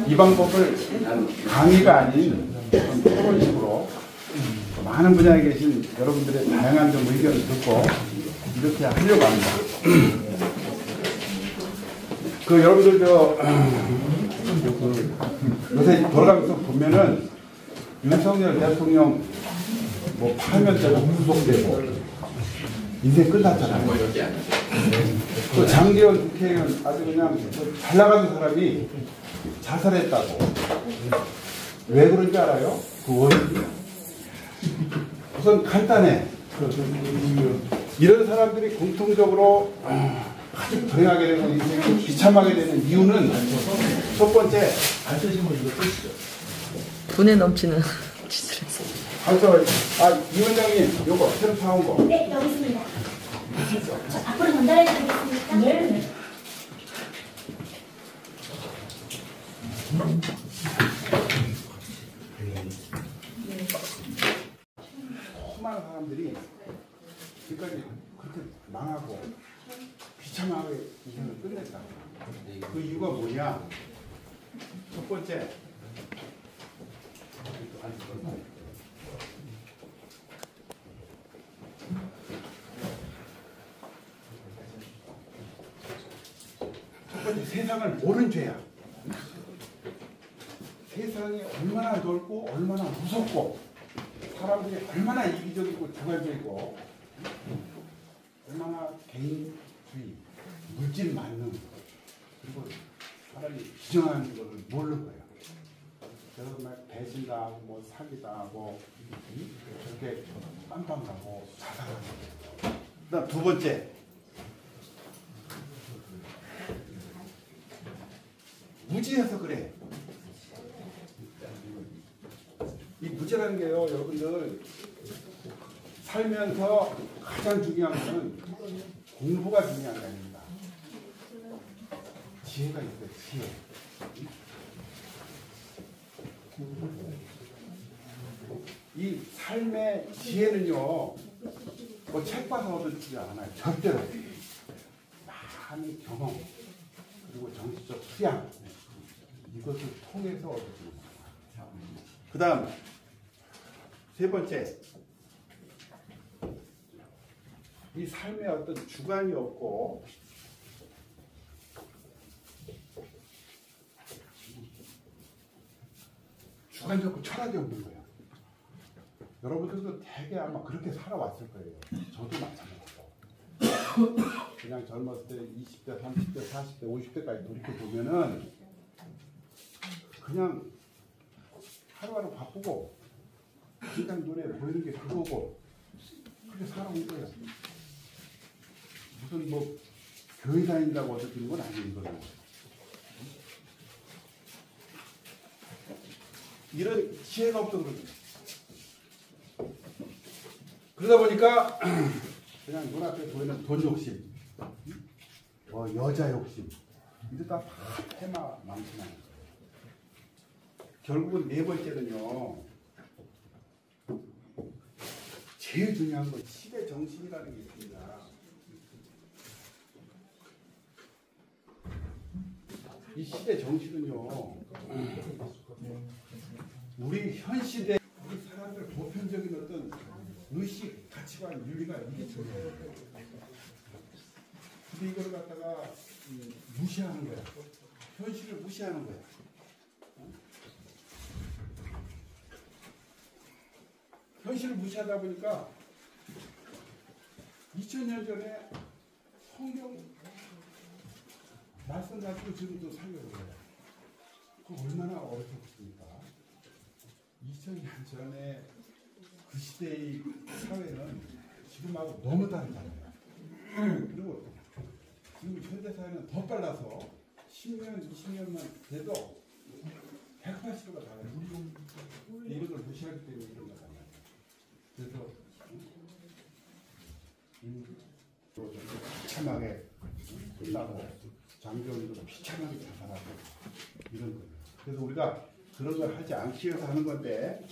이 방법을 강의가 아닌 토론식으로 많은 분야에 계신 여러분들의 다양한 좀 의견을 듣고 이렇게 하려고 합니다. 그 여러분들 요새 돌아가면서 보면은 윤석열 대통령 뭐 파면되고 구속되고 인생 끝났잖아요. 또 장기현 국회의원 아주 그냥 잘 나가는 사람이 자살했다고. 왜 그런지 알아요? 그 원인이 우선 간단해. 이런 사람들이 공통적으로 아주 불행하게 되고 인생이 비참하게 되는 이유는 첫 번째, 분에 넘치는 짓을 했어. 이 원장님, 요거 새로 사온 거. 네, 여기 있습니다. 저 앞으로 전달해 드리겠습니까? 네. 수많은 사람들이 지금까지 그렇게 망하고 비참하게 인생을 끝냈다. 그 이유가 뭐냐? 첫 번째, 세상을 모른 죄야. 세상이 얼마나 넓고 얼마나 무섭고 사람들이 얼마나 이기적이고 주관적이고 얼마나 개인주의, 물질 만능 그리고 사람이 비정한 것을 모르는 거예요. 그래서 막 배신당하고 뭐 사기당하고 저렇게 깜빵하고 자살하고. 그다음 두 번째, 무지해서 그래. 이 무지라는 게요, 여러분들 살면서 가장 중요한 것은 공부가 중요한 게 아닙니다. 지혜가 있어요, 지혜. 이 삶의 지혜는요, 뭐 책 봐서 얻어지지 않아요. 절대로. 많은 경험, 그리고 정신적 수양, 이것을 통해서 얻어집니다. 그 다음, 세 번째, 이 삶에 어떤 주관이 없고, 주관이 없고 철학이 없는 거예요. 여러분들도 되게 아마 그렇게 살아왔을 거예요. 저도 마찬가지고. 그냥 젊었을 때 20대, 30대, 40대, 50대까지 돌이켜보면은 그냥 하루하루 바쁘고 그냥 눈에 보이는 게 그거고 그렇게 살아온 거예요. 무슨 뭐 교회 다닌다고 얻어지는 건 아닌 거예요. 이런 지혜가 없던 거죠. 그러다 보니까 그냥 눈앞에 보이는 돈 욕심, 뭐 여자 욕심, 이러다 다 테마 망신하는 거예요. 결국은 네 번째는요, 제일 중요한 건 시대 정신이라는 게 있습니다. 이 시대 정신은요, 우리 현 시대 우리 사람들 보편적인 어떤 의식, 가치관, 윤리가 이게 중요해요. 근데 이걸 갖다가 무시하는 거야. 현실을 무시하는 거야. 현실을 무시하다 보니까 2000년 전에 성경 말씀 가지고 지금도 살려고 해요. 그거 얼마나 어렵습니까? 2000년 전에 그 시대의 사회는 지금하고 너무 다르잖아요. 그리고 지금 현대사회는 더 빨라서 10년, 20년만 돼도 180도가 달라요. 이런 걸 무시하기 때문에 그런 거잖아요. 그래서 비참하게 끝나고 장교님도 비참하게 자살하고 이런 거예요. 그래서 우리가 그런 걸 하지 않기 위해서 하는 건데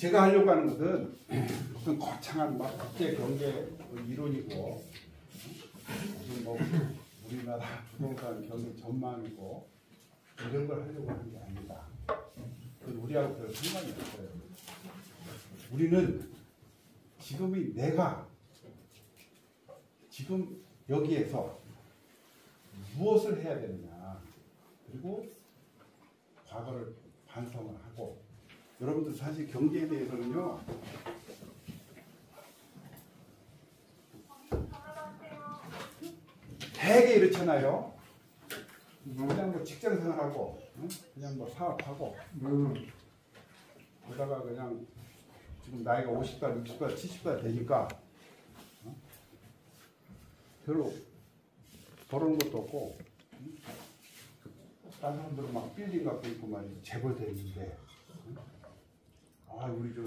제가 하려고 하는 것은 무슨 거창한 막 국제 경제 이론이고 무슨 뭐 우리나라 부동산 경기 전망이고 이런 걸 하려고 하는 게 아니다. 그건 우리하고 별 상관이 없어요. 우리는 지금의 내가 지금 여기에서 무엇을 해야 되느냐, 그리고 과거를 반성을 하고. 여러분들 사실 경제에 대해서는요, 되게 이렇잖아요. 그냥 뭐 직장 생활하고, 그냥 뭐 사업하고, 그러다가 그냥 지금 나이가 50살, 60살, 70살 되니까 별로 벌어오는 것도 없고, 다른 사람들은 막 빌딩 갖고 있고 말이지, 재벌 됐는데, 우리 저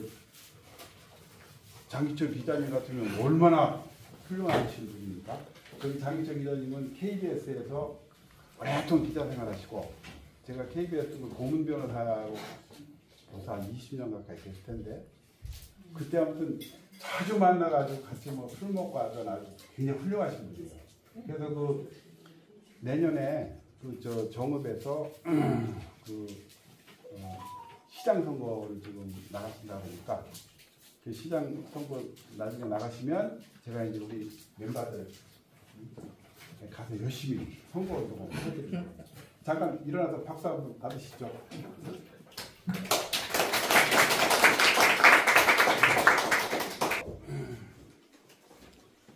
장기철 기자님 같으면 얼마나 훌륭하신 분입니까? 저기 장기철 기자님은 KBS에서 오랫동안 기자 생활하시고, 제가 KBS 고문 변호사하고 벌써 한 20년 가까이 됐을 텐데, 그때 아무튼 자주 만나가지고 같이 뭐 술 먹고 하던 아주 굉장히 훌륭하신 분이에요. 그래서 그 내년에 그 저 정읍에서 시장 선거를 지금 나가신다 보니까 그 시장 선거 나중에 나가시면 제가 이제 우리 멤버들 가서 열심히 선거 좀 해드립니다. 잠깐 일어나서 박수 한번 받으시죠.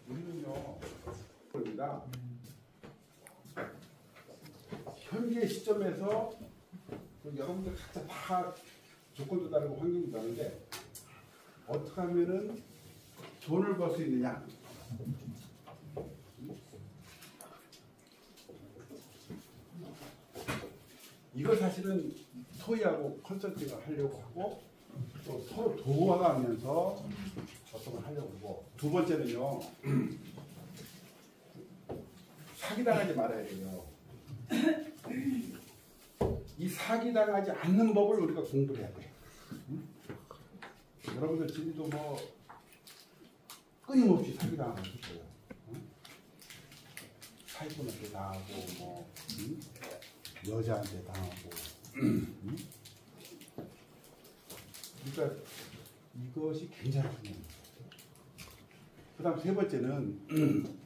우리는요, 그럽니다. 현재 시점에서 여러분들 각자 다 조건도 다르고 환경도 다른데 어떻게 하면은 돈을 벌 수 있느냐. 이거 사실은 토의하고 컨설팅을 하려고 하고 또 서로 도와가면서 어떤 걸 하려고 하고, 두 번째는요, 사기당하지 말아야 돼요. 이 사기당하지 않는 법을 우리가 공부를 해야 돼. 여러분들 지금도 뭐 끊임없이 사기당하고 있어요. 사기꾼한테 당하고 뭐 여자한테 당하고. 그러니까 이것이 굉장히 중요합니다. 그 다음 세 번째는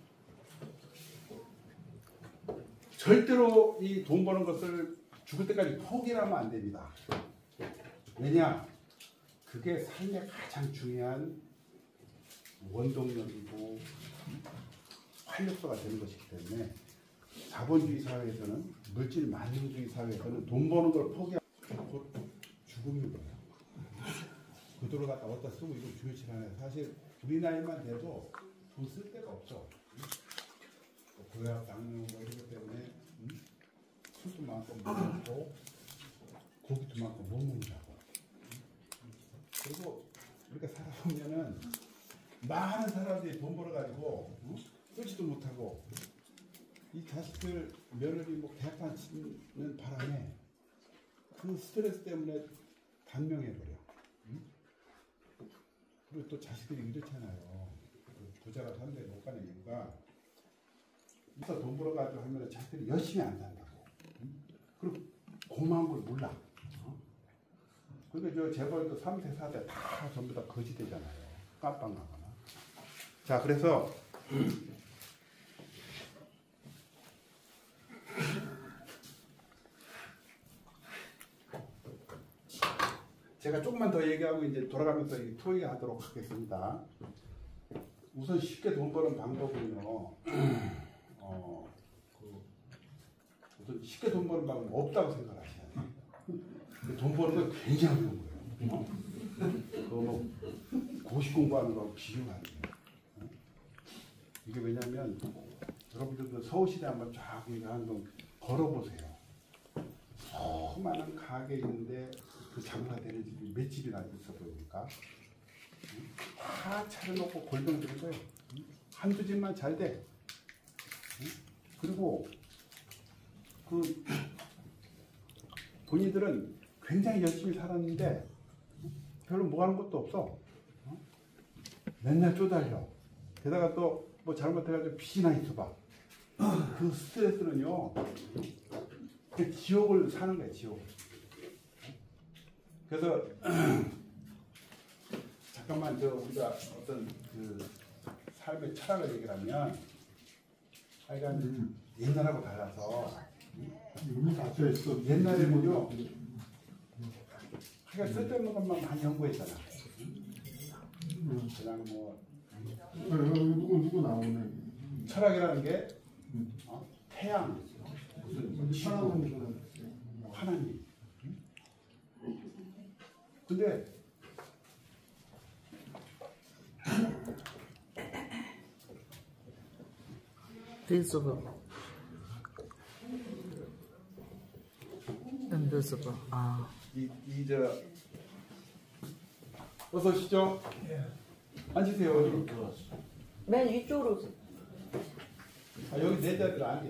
절대로 이 돈 버는 것을 죽을 때까지 포기하면 안 됩니다. 왜냐? 그게 삶의 가장 중요한 원동력이고 활력소가 되는 것이기 때문에, 자본주의 사회에서는, 물질 만능주의 사회에서는 돈 버는 걸 포기하고 죽음인 거예요. 그 돈을 갖다 어디다 쓰고 이거 중요치 않아요. 사실 우리 나이만 돼도 돈 쓸 데가 없어. 고혈압, 당뇨 뭐 이런 것 때문에 술도 많고 못 먹고 고기도 많고 못 먹는다고. 그리고 우리가 살아보면은 많은 사람들이 돈 벌어가지고 쓰지도 못하고, 이 자식들 며느리 뭐 대학만 치는 바람에 그 스트레스 때문에 단명해버려. 그리고 또 자식들이 이렇잖아요. 부자가 사는 데 못 가는 이유가, 있어 돈 벌어가지고 하면 자식들이 열심히 안 산다고. 그리고 고마운 걸 몰라. 그러니까 저 재벌도 3세 4대 다 전부 다 거지 되잖아요. 깜빵 가거나. 자, 그래서 제가 조금만 더 얘기하고 이제 돌아가면서 토의하도록 하겠습니다. 우선 쉽게 돈 버는 방법은요, 우선 쉽게 돈 버는 방법은 없다고 생각하셔야 돼요. 돈 버는 건 굉장히 어려운 거예요. 그거 뭐 고시 공부하는 거하고 비교가 안 돼요. 이게 왜냐면 여러분들도 서울시대 한번 쫙 한번 걸어보세요. 수많은 가게 있는데 그 장사 되는 집이 몇 집이나 있어 보입니까? 다 차려놓고 골병 들은 거예요. 한두 집만 잘 돼. 그리고 본인들은 굉장히 열심히 살았는데 별로 뭐 하는 것도 없어. 맨날 쪼달려. 게다가 또 뭐 잘못해가지고 빚이나 있어봐. 그 스트레스는요, 그 지옥을 사는 거야, 지옥. 그래서 잠깐만 우리가 어떤 그 삶의 철학을 얘기하면, 하여간 옛날하고 달라서 옛날에는요, 하여간 쓸데없는 것만 많이 연구했잖아. 그냥 뭐 누구 나오네. 철학이라는 게 태양, 무슨 지구, 하나님. 근데 visible, invisible. 아, 어서 오시죠. 앉으세요. 맨 위쪽으로. 여기 내 자리로 앉아.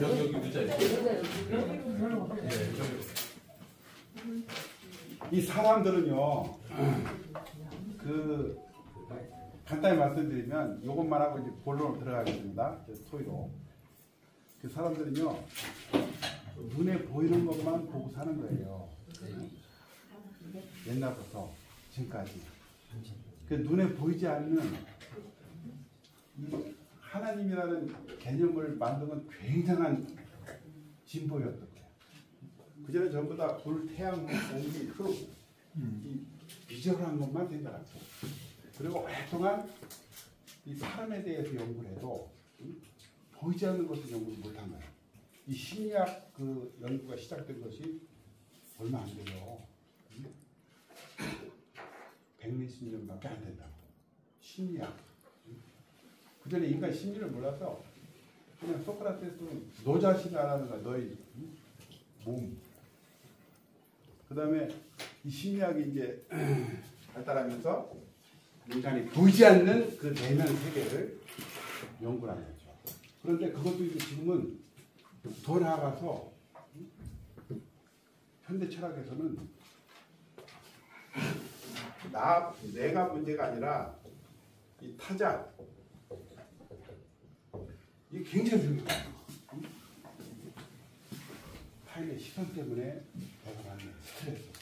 여기 의자 이 사람들은요, 그 간단히 말씀드리면 이것만 하고 이제 본론으로 들어가겠습니다. 토의로. 그 사람들은요, 눈에 보이는 것만 보고 사는 거예요. 옛날부터 지금까지. 그 눈에 보이지 않는 이 하나님이라는 개념을 만든 건 굉장한 진보였던 거예요. 그전에 전부 다 불, 태양, 공기, 흐름, 이 비주얼한 것만 생각하고, 그리고 오랫동안 이 사람에 대해서 연구를 해도 보이지 않는 것을 연구를 못한 거예요. 이 심리학 그 연구가 시작된 것이 얼마 안 돼요. 100몇십 년밖에 안 된다고. 심리학. 그 전에 인간 심리를 몰라서 그냥 소크라테스는 너 자신을 알아는 거야. 너의 몸. 그 다음에 이 심리학이 이제 발달하면서 인간이 보이지 않는 그 내면 세계를 연구를 하는 거죠. 그런데 그것도 이제 지금은 더 나아가서 현대 철학에서는 내가 문제가 아니라 이 타자, 이게 굉장히 중요해요. 타인의 시선 때문에 내가 받는 스트레스,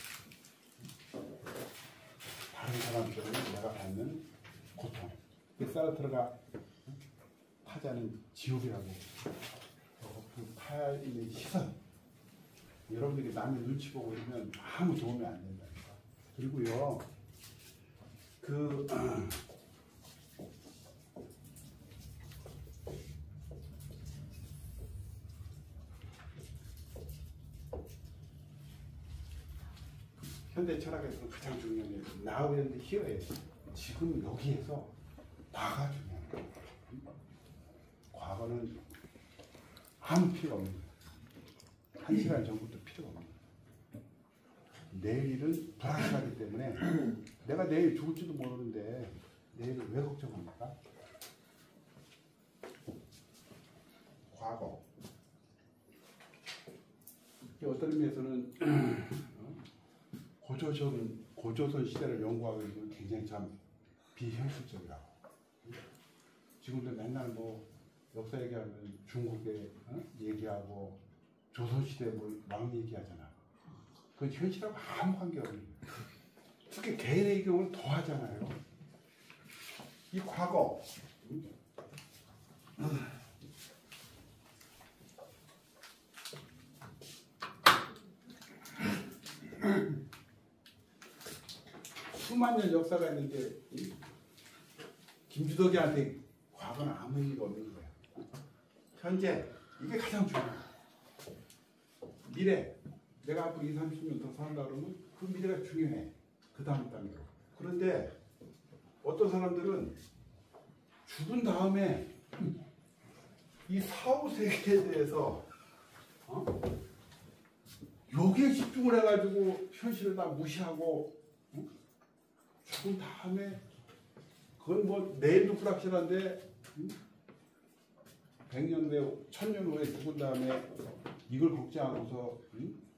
다른 사람 때문에 내가 받는 고통. 사르트르가 타자는 지옥이라고, 그 타인의 시선, 여러분들이 남의 눈치 보고 있으면 아무 도움이 안 된다니까. 그리고요, 현대 철학에서는 가장 중요한 게 now and here예요. 지금 여기에서 과가 중요한 거예요. 과거는 아무 필요 없는 거예요. 1시간 전부터 필요가 없는 거예요. 내일은 불확실하기 때문에 내가 내일 죽을지도 모르는데 내일을 왜 걱정합니까? 과거. 어떤 의미에서는 고조선 시대를 연구하기에는 굉장히 참 비현실적이라고. 지금도 맨날 뭐 역사 얘기하면 중국에 얘기하고 조선시대 뭐 왕 얘기하잖아. 그건 현실하고 아무 관계없는 거예요. 특히 개인의 경우는 더 하잖아요. 이 과거, 수만 년 역사가 있는데 김주덕이한테 과거는 아무 의미가 없는 거야. 현재, 이게 가장 중요해. 미래, 내가 앞으로 20, 30년 더 산다 그러면 그 미래가 중요해. 그 다음 단계로. 그런데 어떤 사람들은 죽은 다음에 이 사후 세계에 대해서 여기에 집중을 해가지고 현실을 다 무시하고 죽은 다음에 그건 뭐 내일도 불확실한데 100년 후에 1000년 후에 죽은 다음에 이걸 걱정하고서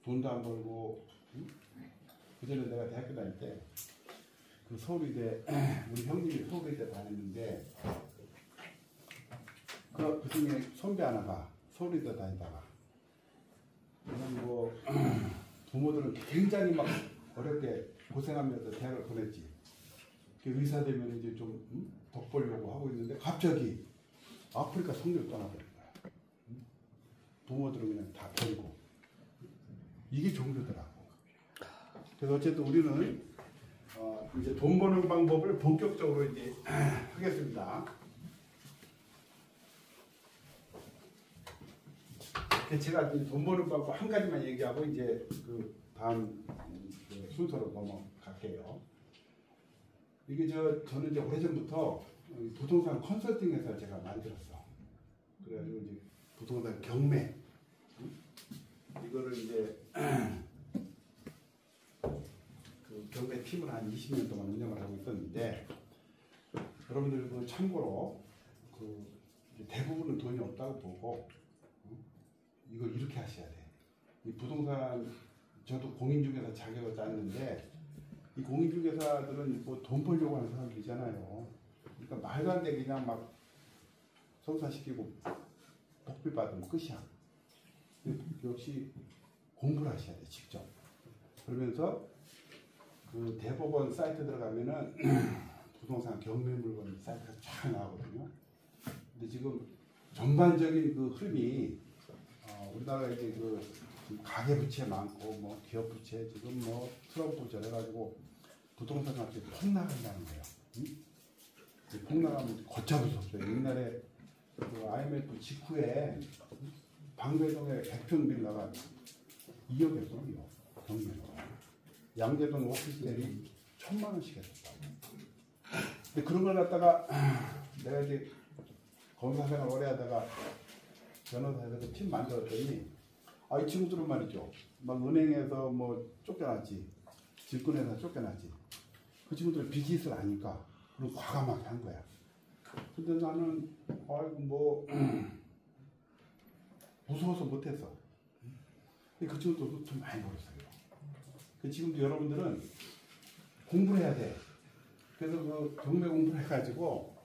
돈도 안 벌고 그전에 내가 대학교 다닐 때 그 서울의대 우리 형님이 서울의대 다녔는데 그 중에 선배 하나가 서울의대 다니다가 그냥 뭐 부모들은 굉장히 막 어렵게 고생하면서 대학을 보냈지. 의사 되면 이제 좀 덕 보려고 하고 있는데 갑자기 아프리카 성교를 떠나버린 거야. 부모들은 그냥 다 버리고. 이게 종교더라고. 그래서 어쨌든 우리는 이제 돈 버는 방법을 본격적으로 이제 하겠습니다. 제가 돈 버는 방법 한 가지만 얘기하고 이제 그 다음 그 순서로 넘어갈게요. 이게 저는 이제 오래전부터 부동산 컨설팅 회사를 제가 만들었어. 그래가지고 이제 부동산 경매 이거를 이제 그 경매 팀을 한 20년 동안 운영을 하고 있었는데 여러분들 그 참고로 그 대부분은 돈이 없다고 보고 이걸 이렇게 하셔야 돼. 이 부동산 저도 공인중개사 자격을 땄는데 이 공인중개사들은 뭐 돈 벌려고 하는 사람들이잖아요. 그러니까 말도 안 되게 그냥 막 성사시키고 복비 받으면 끝이야. 역시 공부를 하셔야 돼 직접. 그러면서 그 대법원 사이트 들어가면은 부동산 경매 물건 사이트가 쫙 나오거든요. 근데 지금 전반적인 그 흐름이 우리나라가 이제 그 가계 부채 많고 뭐 기업 부채 지금 뭐 트럼프 전해가지고 부동산 값이 폭락한다는 거예요. 응? 폭락하면 걷잡을 수 없어요. 옛날에 그 IMF 직후에 방배동에 100평 빌라가 2억이었어요. 경매로. 양재동 오피스텔이 1,000만 원씩 했었다고. 근데 그런 걸 갖다가 내가 이제 검사 생활 오래 하다가 변호사에서 팀 만들었더니 이 친구들은 말이죠. 막 은행에서 뭐 쫓겨났지. 질권에서 쫓겨났지. 그 친구들 비즈니스를 아니까 그리고 과감하게 한 거야. 근데 나는 뭐 무서워서 못했어. 근데 그 친구들도 좀 많이 벌었어요. 지금도 여러분들은 공부를 해야 돼. 그래서 그 경매 공부를 해가지고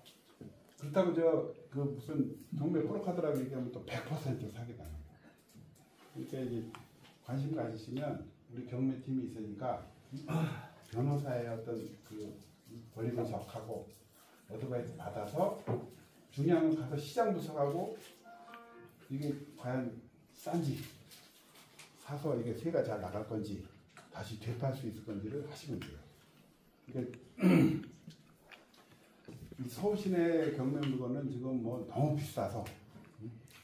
그렇다고 그 무슨 경매 프로카드라고 얘기하면 또 100% 사게 되는 거예요. 그러니까 이제 관심 가지시면 우리 경매팀이 있으니까 변호사의 어떤 그 권리 분석하고 어드바이스 받아서 중요한 건 가서 시장 분석하고 이게 과연 싼지 사서 이게 세가 잘 나갈 건지 다시 되팔 수 있을 건지를 하시면 돼요. 그러니까 이 서울 시내 경매 물건은 지금 뭐 너무 비싸서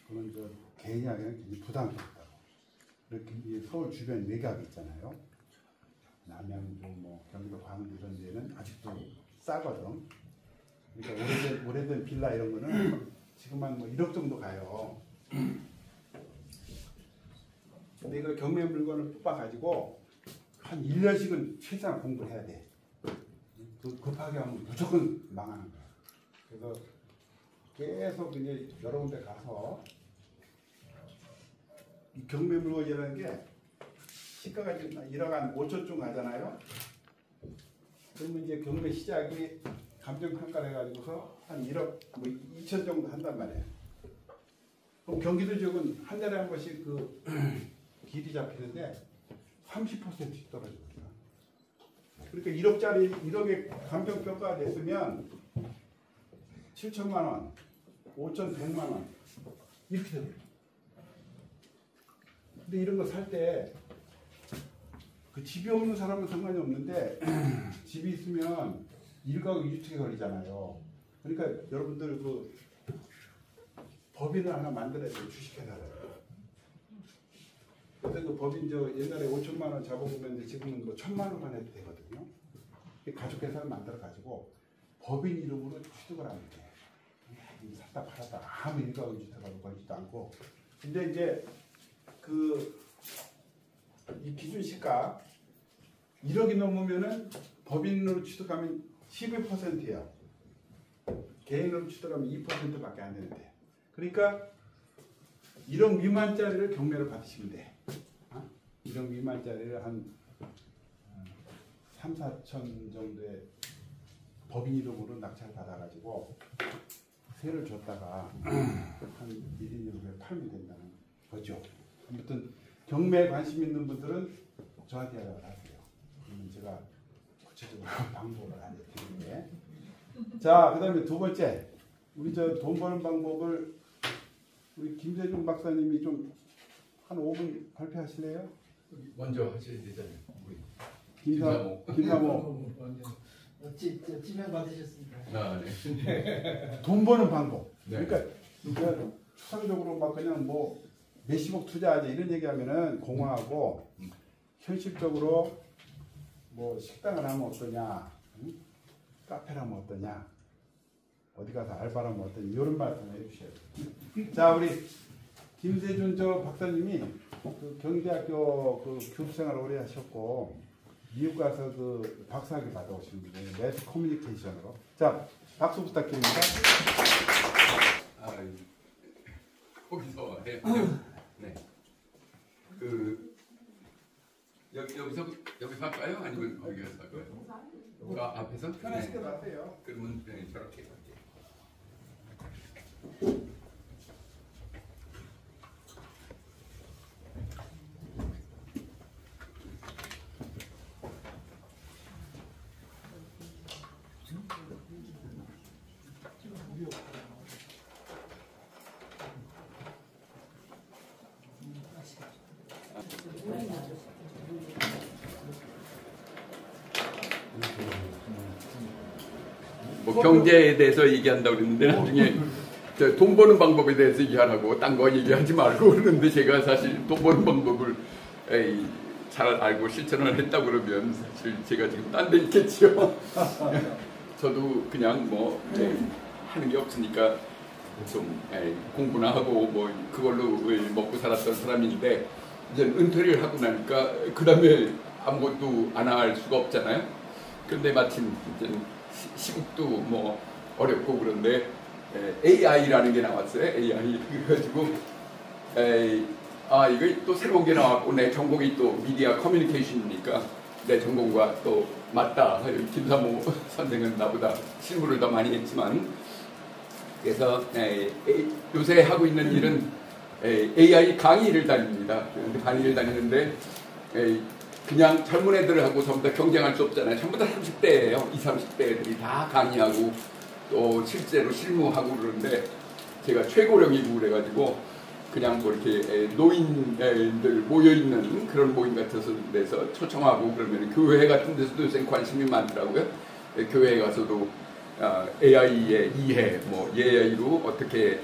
그건 개인이 하기에는 굉장히 부담스럽다고. 이렇게 서울 주변 외곽 있잖아요. 남양주, 뭐 경기도 광주 이런 데는 아직도 싸거든. 그러니까 오래된 빌라 이런 거는 지금 한 뭐 1억 정도 가요. 근데 이거 경매 물건을 뽑아가지고 한 1년씩은 최소한 공부를 해야 돼. 급하게 하면 무조건 망하는 거야. 그래서 계속 이제 여러 군데 가서 이 경매 물건이라는 게 시가가 1억 한 5천쯤 가잖아요. 그러면 이제 경매 시작이 감정평가를 해가지고서 한 1억 뭐 2천 정도 한단 말이에요. 그럼 경기도 지역은 한 달에 한 번씩 그 길이 잡히는데 30%씩 떨어지거든요. 그러니까 1억짜리 1억에 감정평가가 됐으면 7천만 원, 5,100만 원 이렇게 돼요. 근데 이런 거 살 때 그 집이 없는 사람은 상관이 없는데 집이 있으면 1가구 2주택에 걸리잖아요. 그러니까 여러분들 그 법인을 하나 만들어야 돼요. 주식회사를. 그래서 그 법인 옛날에 5천만 원 잡아보면 지금은 뭐 1,000만 원만 해도 되거든요. 가족회사를 만들어 가지고 법인 이름으로 취득을 하면 돼. 샀다 팔았다 아무 1가구 2주택으로 걸리지도 않고. 근데 이제 이 기준 시가 1억이 넘으면은 법인으로 취득하면 12%예요. 개인으로 취득하면 2%밖에 안 되는데. 그러니까 1억 미만짜리를 경매를 받으시면 돼. 1억 미만짜리를 한 3, 4천 정도의 법인 이름으로 낙찰 받아가지고 세를 줬다가 한 1인 1에 팔면 된다는 거죠. 아무튼 경매에 관심 있는 분들은 저한테 연락하세요. 그러면 제가 구체적으로 방법을 알려드리는데. 자, 그 다음에 두 번째, 우리 저 돈 버는 방법을 우리 김세중 박사님이 좀 한 5분 발표하실래요? 먼저 하셔야 되잖아요. 우리 김사모. 지명 받으셨습니다. 아, 네. 돈 버는 방법. 네. 그러니까 추상적으로 막 그냥 뭐 몇십억 투자하자 이런 얘기하면은 공허하고 현실적으로 뭐 식당을 하면 어떠냐, 응? 카페를 하면 어떠냐, 어디 가서 알바를 하면 어떠냐 이런 말씀 해주셔야 돼요. 자, 우리 김세준 저 박사님이 그 경희대학교 그 교수 생활을 오래 하셨고 미국 가서 그 박사학위 받아오신 분이에요. 매스 커뮤니케이션으로. 자, 박수 부탁드립니다. 거기서 네. 네. 여기서 할까요? 아니면 거기 가서 할까요? 앞에서? 편하시게 하세요. 그러면 네, 저렇게 할게요. 뭐 경제에 대해서 얘기한다고 그랬는데 나중에 돈 버는 방법에 대해서 얘기하라고 딴 거 얘기하지 말고 그러는데 제가 사실 돈 버는 방법을 잘 알고 실천을 했다고 그러면 사실 제가 지금 딴 데 있겠죠. 저도 그냥 뭐 하는 게 없으니까 좀 공부나 하고 뭐 그걸로 먹고 살았던 사람인데 이제 은퇴를 하고 나니까 그 다음에 아무것도 안 할 수가 없잖아요. 그런데 마침 이제 시국도 뭐 어렵고 그런데 AI라는 게 나왔어요. AI 그래가지고 이거 또 새로운 게 나왔고 내 전공이 또 미디어 커뮤니케이션이니까 내 전공과 또 맞다. 김사모 선생은 나보다 실무를 더 많이 했지만 그래서 요새 하고 있는 일은 AI 강의를 다닙니다. 강의를 다니는데 그냥 젊은 애들하고 전부 다 경쟁할 수 없잖아요. 전부 다 30대예요. 20, 30대 애들이 다 강의하고 또 실제로 실무하고 그러는데 제가 최고령이고 그래가지고 그냥 뭐 이렇게 노인들 모여있는 그런 모임 같아서 데서 초청하고 그러면 교회 같은 데서도 요새 관심이 많더라고요. 교회에 가서도 AI의 이해, 뭐 AI로 어떻게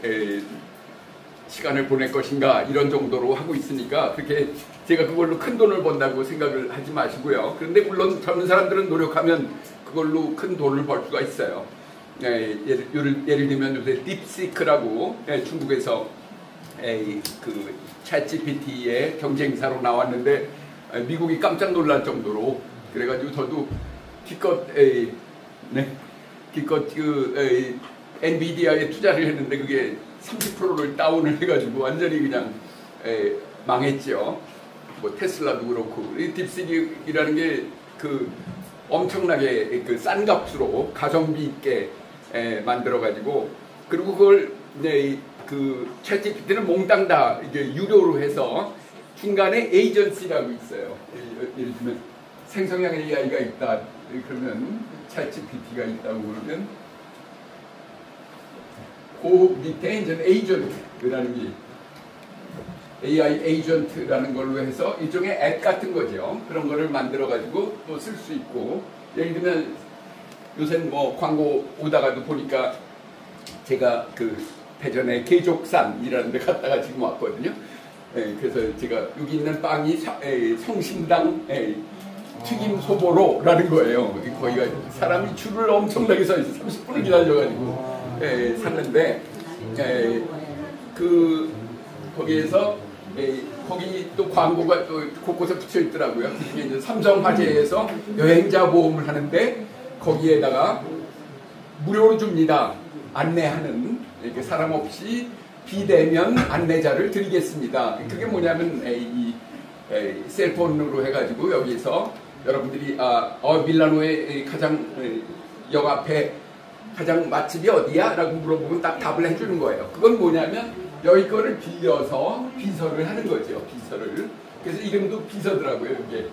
시간을 보낼 것인가 이런 정도로 하고 있으니까 그렇게 제가 그걸로 큰 돈을 번다고 생각을 하지 마시고요. 그런데 물론 젊은 사람들은 노력하면 그걸로 큰 돈을 벌 수가 있어요. 예를 들면 요새 딥시크라고 중국에서 그 챗GPT의 경쟁사로 나왔는데 미국이 깜짝 놀랄 정도로 그래가지고 저도 기껏 그 엔비디아에 투자를 했는데 그게 30%를 다운을 해가지고 완전히 그냥 망했죠. 뭐 테슬라도 그렇고 이 딥시크라는 게 그 엄청나게 그 싼 값으로 가성비 있게 만들어가지고 그리고 그걸 그 챗GPT는 몽땅 다 이제 유료로 해서 중간에 에이전시라고 있어요. 예를 들면 생성형 AI가 있다 그러면 챗GPT가 있다고 그러면 그 밑에 이제 에이전트라는 게 AI 에이전트라는 걸로 해서 일종의 앱 같은 거죠. 그런 거를 만들어 가지고 또 쓸 수 있고 예를 들면 요새 뭐 광고 오다가도 보니까 제가 그 대전에 계족산이라는 데 갔다가 지금 왔거든요. 그래서 제가 여기 있는 빵이 성심당 튀김 소보로라는 거예요. 거기가 사람이 줄을 엄청나게 서 있어 30분을 기다려가지고 샀는데 그 거기에서 거기 또 광고가 또 곳곳에 붙여 있더라고요. 그게 이제 삼성화재에서 여행자 보험을 하는데 거기에다가 무료로 줍니다. 안내하는 이렇게 사람 없이 비대면 안내자를 드리겠습니다. 그게 뭐냐면 이 셀폰으로 해가지고 여기서 여러분들이 밀라노의 가장 역 앞에 가장 맛집이 어디야? 라고 물어보면 딱 답을 해주는 거예요. 그건 뭐냐면 여기 거를 빌려서 비서를 하는 거죠. 비서를. 그래서 이름도 비서더라고요. 이게.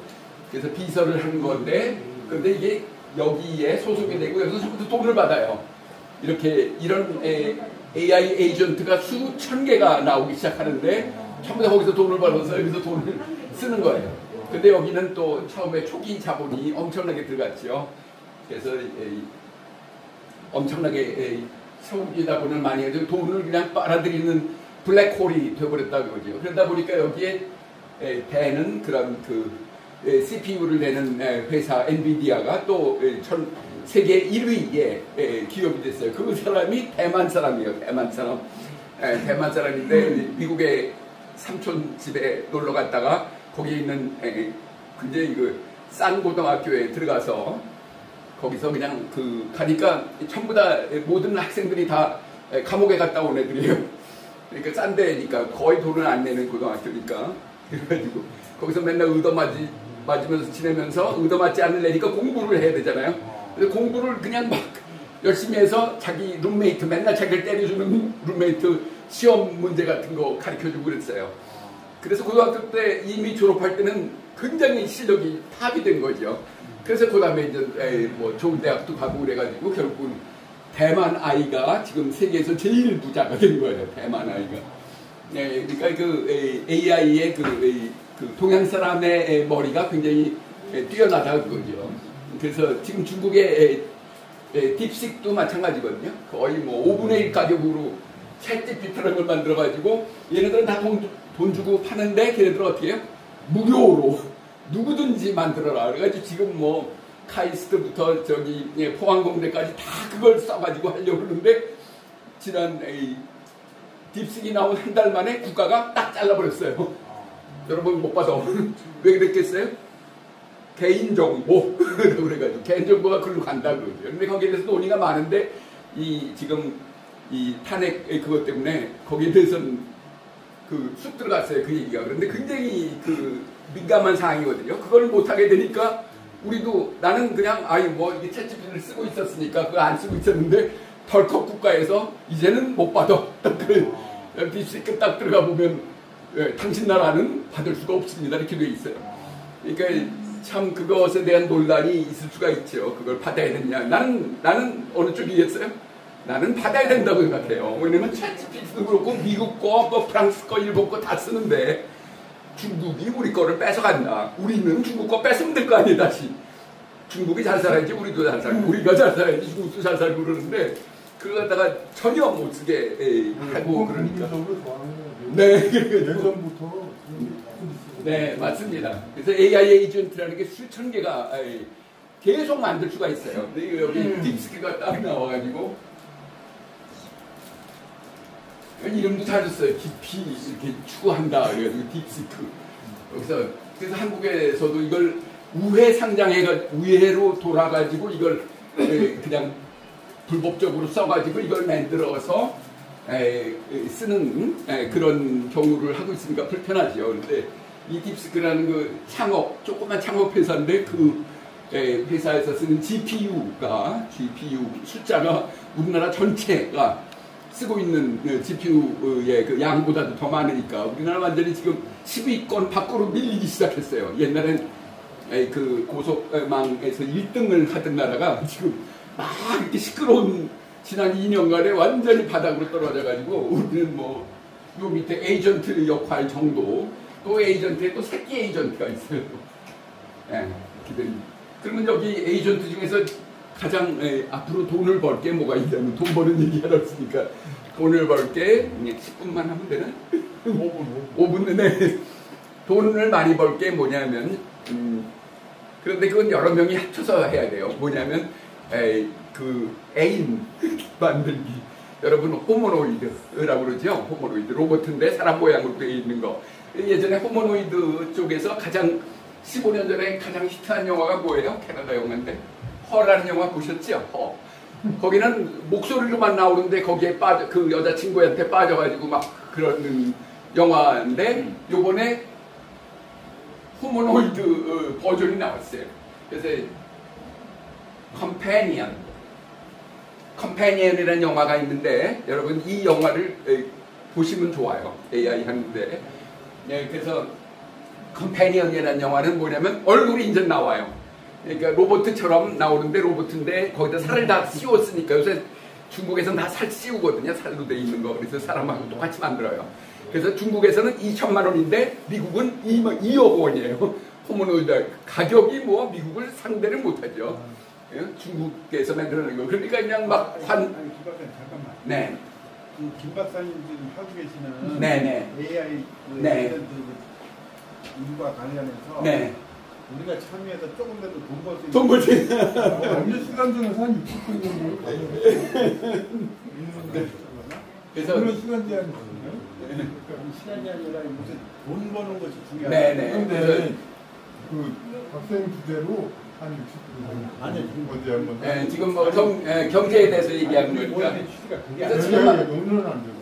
그래서 비서를 하는 건데, 근데 이게 여기에 소속이 되고 여기서부터 돈을 받아요. 이렇게 이런 AI 에이전트가 수천 개가 나오기 시작하는데 전부 다 거기서 돈을 벌어서 여기서 돈을 쓰는 거예요. 근데 여기는 또 처음에 초기 자본이 엄청나게 들어갔죠. 그래서 엄청나게 초기 자본을 많이 해서 돈을 그냥 빨아들이는 블랙홀이 되어버렸다고 그러죠. 그러다 보니까 여기에 대는 그런 CPU를 내는 회사 엔비디아가 또 세계 1위의 기업이 됐어요. 그 사람이 대만 사람이에요. 대만 사람. 대만 사람인데 미국의 삼촌 집에 놀러 갔다가 거기에 있는 굉장히 싼 고등학교에 들어가서 거기서 그냥 가니까 전부 다 모든 학생들이 다 감옥에 갔다 온 애들이에요. 그러니까 싼 데니까 거의 돈을 안 내는 고등학교니까. 그래가지고 거기서 맨날 맞으면서 지내면서 얻어맞지 않으려니까 공부를 해야 되잖아요. 그래서 공부를 그냥 막 열심히 해서 자기 룸메이트, 맨날 자기를 때려주는 룸메이트 시험 문제 같은 거 가르쳐주고 그랬어요. 그래서 고등학교 때 이미 졸업할 때는 굉장히 실력이 탑이 된 거죠. 그래서 그 다음에 이제 뭐 좋은 대학도 가고 그래가지고 결국은 대만 아이가 지금 세계에서 제일 부자가 된 거예요. 대만 아이가. 그러니까 AI의 동양 사람의 머리가 굉장히 뛰어나다 그거죠. 그래서 지금 중국의 딥식도 마찬가지거든요. 거의 뭐 5분의 1 가격으로 챗GPT라는 걸 만들어가지고 얘네들은 다 돈 주고 파는데 걔네들은 어떻게 해요? 무료로 누구든지 만들어라. 그래가지고 지금 뭐 카이스트부터 포항공대까지 다 그걸 써가지고 하려고 그러는데 지난 딥식이 나온 한 달 만에 국가가 딱 잘라버렸어요. 여러분 못 봐서 왜 그랬겠어요? 개인정보 그래가지고 개인정보가 글로 간다 그러죠. 근데 거기에 대해서 논의가 많은데 지금 이 탄핵 그것 때문에 거기에 대해서는 쑥 들어갔어요. 그 얘기가. 그런데 굉장히 민감한 사항이거든요. 그걸 못하게 되니까 우리도 나는 그냥 이게 챗GPT를 쓰고 있었으니까 그거 안 쓰고 있었는데 덜컥 국가에서 이제는 못 받아. 딥시크 딱 들어가 보면 당신 나라는 받을 수가 없습니다. 이렇게 돼 있어요. 그러니까 참 그것에 대한 논란이 있을 수가 있죠. 그걸 받아야 되냐. 나는 어느 쪽이겠어요? 나는 받아야 된다고 생각해요. 왜냐면 챗GPT도 그렇고 미국 거, 뭐 프랑스 거, 일본 거 다 쓰는데 중국이 우리 거를 뺏어간다. 우리는 중국 거 뺏으면 될 거 아니에요. 다시. 중국이 잘 살아야지 우리도 잘 살고 우리가 잘 살아야지 중국도 잘 살고 그러는데 그걸 갖다가 전혀 못 쓰게 하고 그러니까. 네, 예전부터 네, 맞습니다. 그래서 AI 에이전트라는 게 수천 개가 계속 만들 수가 있어요. 근데 여기 딥스키가 딱 나와가지고 이름도 잘 줬어요. 깊이 이렇게 추구한다. 그래가지고 딥스크. 그래서 한국에서도 이걸 우회로 돌아가지고 이걸 그냥 불법적으로 써가지고 이걸 만들어서 쓰는 그런 경우를 하고 있으니까 불편하죠. 그런데 이 딥스크라는 조그만 창업 회사인데 회사에서 쓰는 GPU 숫자가 우리나라 전체가 쓰고 있는 GPU의 양보다도 더 많으니까 우리나라 완전히 지금 10위권 밖으로 밀리기 시작했어요. 옛날엔 고속망에서 1등을 하던 나라가 지금 막 이렇게 시끄러운 지난 2년간에 완전히 바닥으로 떨어져가지고 우리는 요 밑에 에이전트 역할 정도 또 에이전트에 또 새끼 에이전트가 있어요. 그러면 여기 에이전트 중에서 가장 앞으로 돈을 벌 게 뭐가 있냐면 돈 버는 얘기 하러 왔으니까 돈을 벌게 10분만 하면 되나? 5분 네. 돈을 많이 벌 게 뭐냐면 그런데 그건 여러 명이 합쳐서 해야 돼요. 뭐냐면 애인 만들기. 여러분 호모노이드라고 그러죠. 호모노이드 로봇인데 사람 모양으로 되어 있는 거. 예전에 호모노이드 쪽에서 15년 전에 가장 히트한 영화가 뭐예요? 캐나다 영화인데 허라는 영화 보셨죠? 허. 거기는 목소리로만 나오는데 거기에 그 여자친구한테 빠져가지고 막 그러는 영화인데 요번에 호모노이드 버전이 나왔어요. 그래서 컴패니언이라는 영화가 있는데 여러분 이 영화를 보시면 좋아요. AI 하는데 그래서 컴패니언이라는 영화는 뭐냐면 얼굴이 이제 나와요. 그러니까 로봇처럼 나오는데 로봇인데 거기다 살을 다 씌웠으니까 요새 중국에서는 다 살 씌우거든요. 살로 돼 있는 거. 그래서 사람하고 똑같이 만들어요. 그래서 중국에서는 2천만 원인데 미국은 2억 원이에요. 호모노이드 가격이 뭐 미국을 상대를 못하죠. 중국에서 만들어낸 거. 그러니까 그냥 막 아니 김박사님 잠깐만. 네. 김 박사님 지금 하고 계시는 네네. AI 네. 인과 관련해서 네. 우리가 참여해서 조금이라도 돈 벌 수 있는 돈 벌지. 언제 시간 중에서 한 60분 정도 그래서 그런 시간 제한이 있거든요. 그러니까 시간이 아니라 무슨 돈 버는 것이 중요하다. 네네. 그런데 그 박사님 주제로 한 60분 정도. 아니, 언제 한번. 네, 지금 뭐 경제에 대해서 얘기하는 거니까. 오늘의 취지가 그게 그래서 아니라 지금 오늘은 안 되고.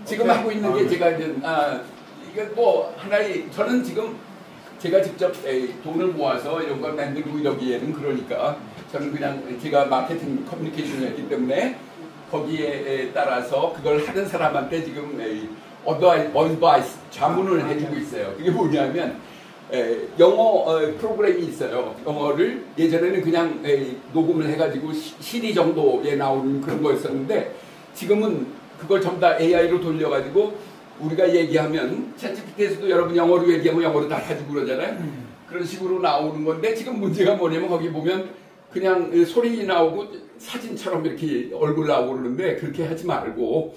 지금 하고 있는 게 제가 이제 이게 뭐 하나의 저는 지금 제가 직접 돈을 모아서 이런 걸 만들고 이러기에는 그러니까 저는 그냥 제가 마케팅 커뮤니케이션을 했기 때문에 거기에 따라서 그걸 하는 사람한테 지금 어드바이스 자문을 해주고 있어요. 그게 뭐냐면 영어 프로그램이 있어요. 영어를 예전에는 그냥 녹음을 해가지고 시리 정도에 나오는 그런 거였었는데 지금은 그걸 전부 다 AI로 돌려가지고 우리가 얘기하면 챗GPT에서도 여러분 영어로 얘기하면 영어로 다 가지고 그러잖아요. 그런 식으로 나오는 건데 지금 문제가 뭐냐면 거기 보면 그냥 소리 나오고 사진처럼 이렇게 얼굴 나오고 그러는데 그렇게 하지 말고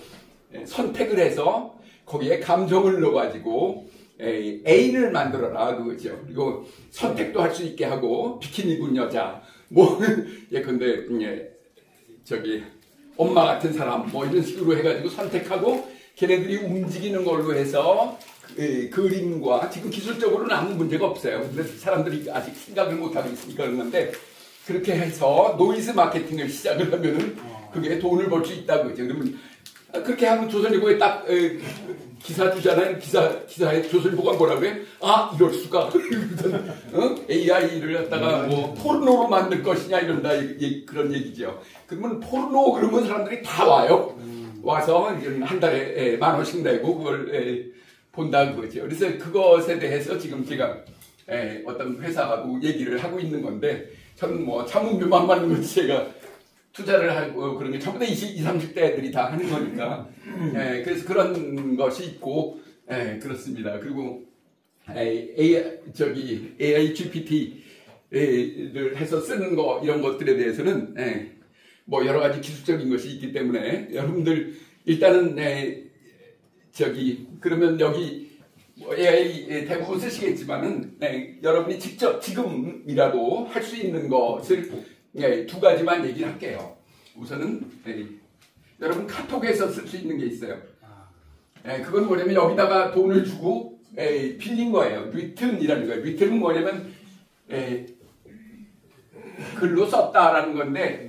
선택을 해서 거기에 감정을 넣어가지고 애인을 만들어라 그거죠. 그리고 선택도 할 수 있게 하고 비키니 입은 여자 뭐 예컨대 저기 엄마 같은 사람 뭐 이런 식으로 해가지고 선택하고 걔네들이 움직이는 걸로 해서 그림과 지금 기술적으로는 아무 문제가 없어요. 근데 사람들이 아직 생각을 못하고 있으니까 그런 건데 그렇게 해서 노이즈 마케팅을 시작을 하면은 그게 돈을 벌 수 있다고 그죠. 그러면 그렇게 하면 조선일보에 딱 기사 주잖아요. 기사에 조선일보가 뭐라고 해? 아 이럴 수가. AI를 갖다가 뭐 포르노로 만들 것이냐 이런다 그런 얘기죠. 그러면 포르노 그러면 사람들이 다 와요. 와서 한 달에 10,000원씩 내고 그걸 본다 그거죠. 그래서 그것에 대해서 지금 제가 어떤 회사하고 얘기를 하고 있는 건데 저는 뭐 자문료만 받는 거지 제가 투자를 하고 그런 게 전부 다 20, 30대 애들이 다 하는 거니까 그래서 그런 것이 있고 그렇습니다. 그리고 AI GPT를 해서 쓰는 거 이런 것들에 대해서는 뭐 여러 가지 기술적인 것이 있기 때문에 여러분들 일단은 그러면 여기 뭐 AI 대부분 쓰시겠지만은 여러분이 직접 지금이라도 할 수 있는 것을 두 가지만 얘기를 할게요. 우선은 여러분 카톡에서 쓸 수 있는 게 있어요. 그건 뭐냐면 여기다가 돈을 주고 빌린 거예요. 리튼이라는 거예요. 리튼은 뭐냐면 글로 썼다라는 건데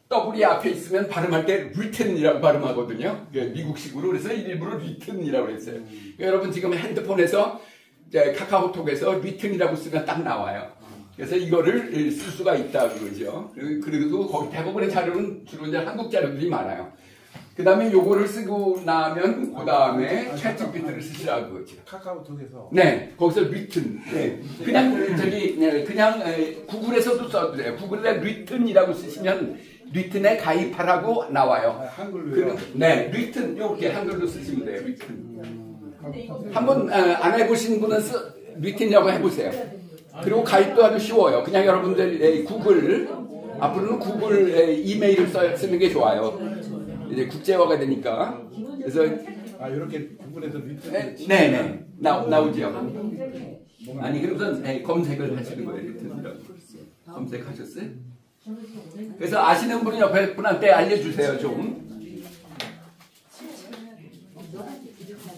W이 앞에 있으면 발음할 때 written이라고 발음하거든요. 미국식으로. 그래서 일부러 written이라고 했어요. 여러분 지금 핸드폰에서 카카오톡에서 written이라고 쓰면 딱 나와요. 그래서 이거를 쓸 수가 있다 그러죠. 그리고 거기 대부분의 자료는 주로 이제 한국 자료들이 많아요. 그 다음에 요거를 쓰고 나면 그 다음에 챗GPT를 쓰시라고 그러죠. 카카오톡에서 네, 거기서 written. 그냥 그냥 구글에서도 써도 돼요. 구글에 written이라고 쓰시면 written에 가입하라고 나와요. 한글로요? 네, written 이렇게 한글로 쓰시면 돼요. written. 한번 안 해보신 분은 written이라고 해보세요. 그리고 가입도 아주 쉬워요. 그냥 여러분들 구글 앞으로는 구글 이메일을 쓰는 게 좋아요. 이제 국제화가 되니까. 그래서 이렇게 구글에서 네네 나오죠. 아니 그러면서 검색을 하시는 거예요. 리튼이라고. 검색하셨어요? 그래서 아시는 분이 옆에 분한테 알려주세요 좀.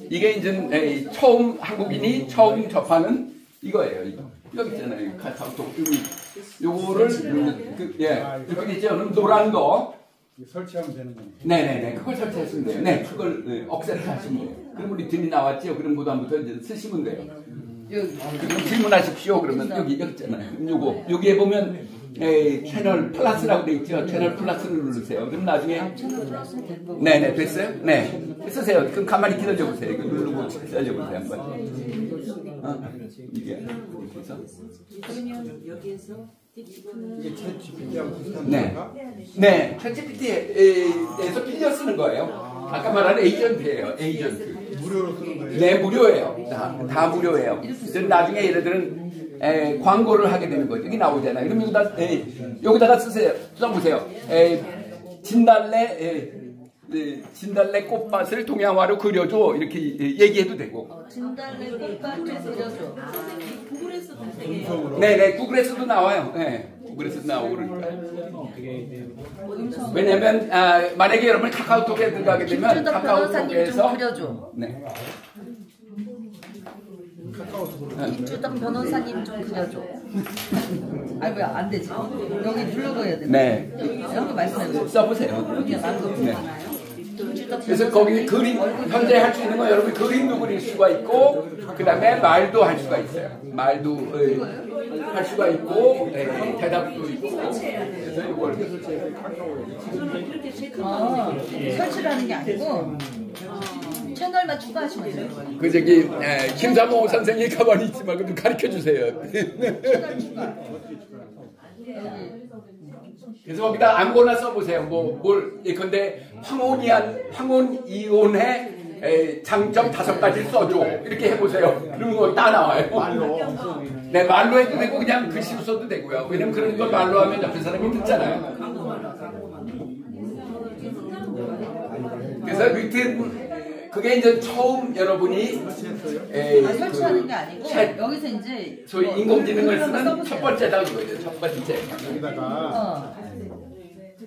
이게 이제 처음 한국인이 처음 접하는 이거예요. 이거 있잖아요. 카카오톡 요거를 여기 있죠. 노란 거. 설치하면 되는 거예요. 네네네. 그걸 설치하시면 돼요. 네, 그걸 억세트 하시면 돼요. 그럼 리튼이 나왔죠. 그럼 그 다음부터 이제 쓰시면 돼요. 그럼 질문하십시오. 그러면 여기 있잖아요. 요거 여기에 보면 채널 플러스라고 돼 있죠. 채널 플러스를 누르세요. 그럼 나중에 네네 됐어요? 네 쓰세요. 그럼 가만히 기다려 보세요. 이거 누르고 기다려 보세요 한번. 이게 그래서 그러면 여기에서 이게 챗GPT하고 비슷한 네. 건가? 네, 챗GPT에서 빌려 쓰는 거예요. 아까 말한 에이전트예요. 에이전트. 무료로 쓰는 거예요? 네, 무료예요. 다 무료예요. 그래서 나중에 얘네들은 광고를 하게 되는 거죠. 여기 나오잖아요. 그럼 여기다가 쓰세요. 써보세요. 진달래 꽃밭을 동양화로 그려줘. 이렇게 얘기해도 되고. 진달래 꽃밭을 그려줘. 네네, 구글에서도 나와요. 네, 구글에서도 나오고 그러니까요. 왜냐면, 만약에 여러분이 카카오톡에 들어가게 되면 김주덕 변호사님 좀 카카오톡에서 그려줘. 네. 김주덕 변호사님 좀 그려줘. 아니 왜 안 되지? 여기 누르고 해야 돼. 네. 여기 말씀해보세요. 써보세요. 여기 나도 네. 그래서 거기 그림, 현재 할 수 있는 건 여러분 그림도 그릴 수가 있고, 그 다음에 말도 할 수가 있어요. 말도 할 수가 있고, 대답도 있고. 그래서 이걸 설치를 하는 게 아니고 채널만 추가하시면 돼요. 그 저기 김사모 선생님이 가만히 있지 말고 좀 가르쳐 주세요. 채널 추가. 그래서 거기다 아무거나 써보세요. 근데 황혼이혼의 장점 5가지 써줘. 이렇게 해보세요. 그러면 거기 다 나와요. 말로. 네, 말로 해도 되고 그냥 글씨로 써도 되고요. 왜냐면 그런 걸 말로 하면 옆에 사람이 듣잖아요. 그래서 리튼 그게 이제 처음 여러분이 설치하는 게 아니고 여기서 이제 저희 인공지능을 쓰는 첫 번째다 그거죠. 첫 번째. 여기다가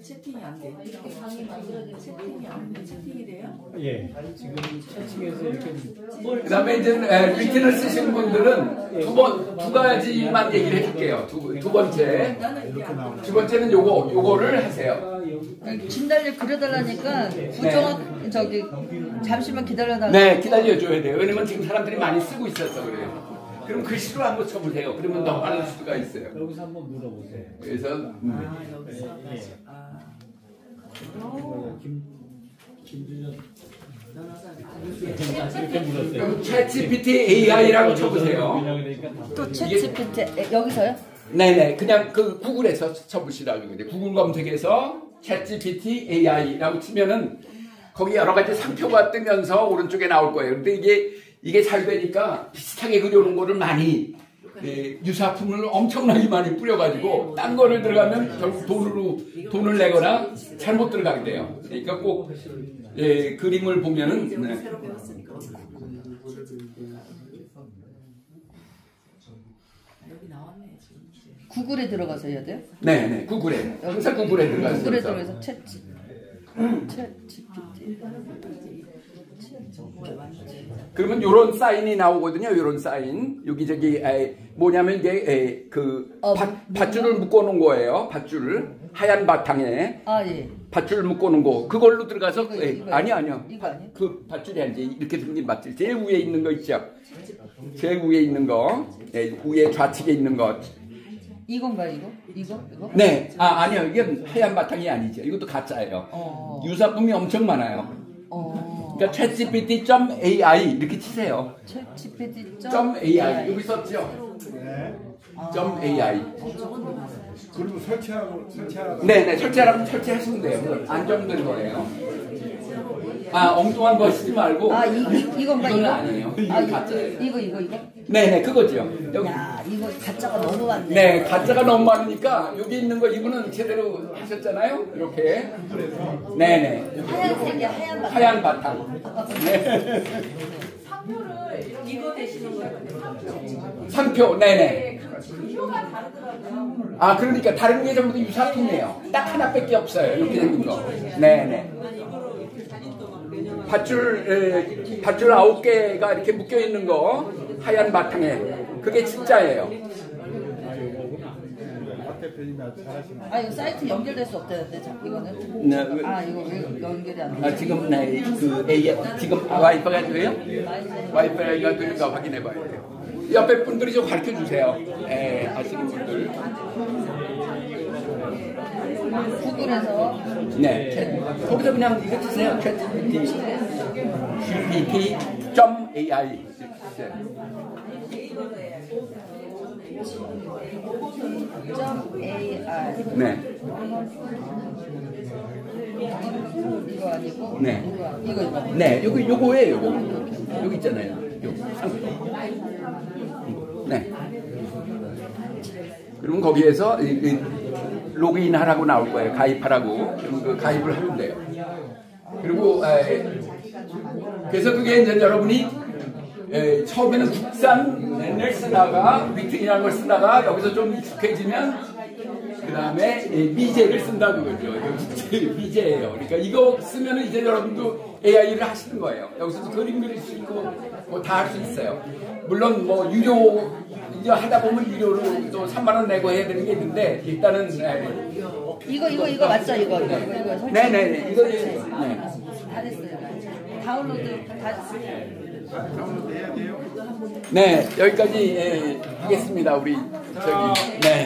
채팅이 안 돼. 방이 만들어진 채팅이 안 돼. 채팅이 돼요? 예. 지금 채팅에서 이렇게 그다음에 이제 리틴을 쓰시는 분들은 두 가지만 얘기를 해줄게요. 두 번째. 두 번째는 요거를 하세요. 진달래 그려달라니까 부정확 저기 잠시만 기다려달라. 네, 기다려줘야 돼요. 왜냐면 지금 사람들이 많이 쓰고 있어서 그래요. 그럼 글씨로 한번 쳐보세요. 그러면 더 빠를 수가 있어요. 여기서 한번 물어보세요. 그래서 김준현 이렇게 물었어요. 챗GPT AI라고 쳐보세요. 또 챗GPT 여기서요? 네네, 그냥 그 구글에서 쳐보시라고 그러는데 구글 검색에서 챗GPT AI라고 치면은 거기 여러 가지 상표가 뜨면서 오른쪽에 나올 거예요. 근데 이게 잘 되니까 비슷하게 그려놓은 거를 많이 유사품을 엄청나게 많이 뿌려가지고 딴 거를 들어가면 결국 돈을 내거나 잘못 들어가게 돼요. 그러니까 꼭 그림을 보면은 구글에 들어가서 해야 돼요? 네네, 구글에 항상 구글에 들어가서 구글에 들어가서 챗GPT. 그러면 요런 사인이 나오거든요. 요런 사인. 여기저기 뭐냐면 이게 밧줄을 묶어 놓은 거예요. 밧줄을 하얀 바탕에 예. 밧줄 묶어 놓은 거. 그걸로 들어가서 이거 아니요. 이거 아니에요? 그 밧줄이 아니지. 이렇게 생긴 밧줄. 제일 위에 있는 거 있죠. 제일 위에 있는 거. 위에 좌측에 있는 거. 이건가 이거? 이거? 네. 아니요. 이게 하얀 바탕이 아니죠. 이것도 가짜예요. 유사품이 엄청 많아요. 그러니까 챗GPT.ai 이렇게 치세요. 챗GPT.ai 여기 썼죠? 네. .ai. 그리고 설치하고 네네, 설치하시면 돼요. 안정된 거예요. 엉뚱한 거 쓰지 말고. 이건가 이건 이거? 아니에요. 이거 가짜예요. 이거? 네네, 그거죠. 여기. 야, 이거 가짜가 너무 많네. 네, 가짜가 너무 많으니까 여기 있는 거 이분은 제대로 하셨잖아요. 이렇게. 네네. 하얀색이야, 하얀 바탕. 하얀 바탕. 네. 상표를 이거 되시는 거예요? 상표, 네네. 표가 다르더라고요. 그러니까 다른 게 전부 다 유사품이에요. 딱 하나밖에 없어요. 이렇게 생긴 거. 네네. 밧줄 9개가 이렇게 묶여 있는 거 하얀 바탕에 그게 진짜예요. 이거 사이트 연결될 수 없다는데 이거는. 네, 이거 왜 연결이 안 돼? 지금 지금 와이파이가 돼요? 와이파이가 되는가 확인해 봐야 돼요. 옆에 분들이 좀 가르쳐 주세요. 예, 아시는 분들. 구글에서 네. 거기서 그냥 이거 주세요. gpt.ai. .ai 네. 이거 아니고 네. 이거 네, 요거예요. 여기 있잖아요. 요 상품. 네. 그러면 거기에서 로그인 하라고 나올 거예요. 가입하라고. 그럼 그 가입을 하면 돼요. 그리고 그래서 그게 이제 여러분이 처음에는 국산을 쓰다가 위트이라는 걸 쓰다가 여기서 좀 익숙해지면 그 다음에 미제를 쓴다 그거죠. 미제예요. 그러니까 이거 쓰면 이제 여러분도 AI를 하시는 거예요. 여기서도 그림 그릴 수 있고 뭐 다 할 수 있어요. 물론 뭐 유료 이제 하다 보면 유료로 또 3만 원 내고 해야 되는 게 있는데 일단은 이거 맞죠? 이거 설치. 네네네 이거 다 됐어요. 다운로드 다 됐어요. 네 여기까지 하겠습니다. 우리 저기 네.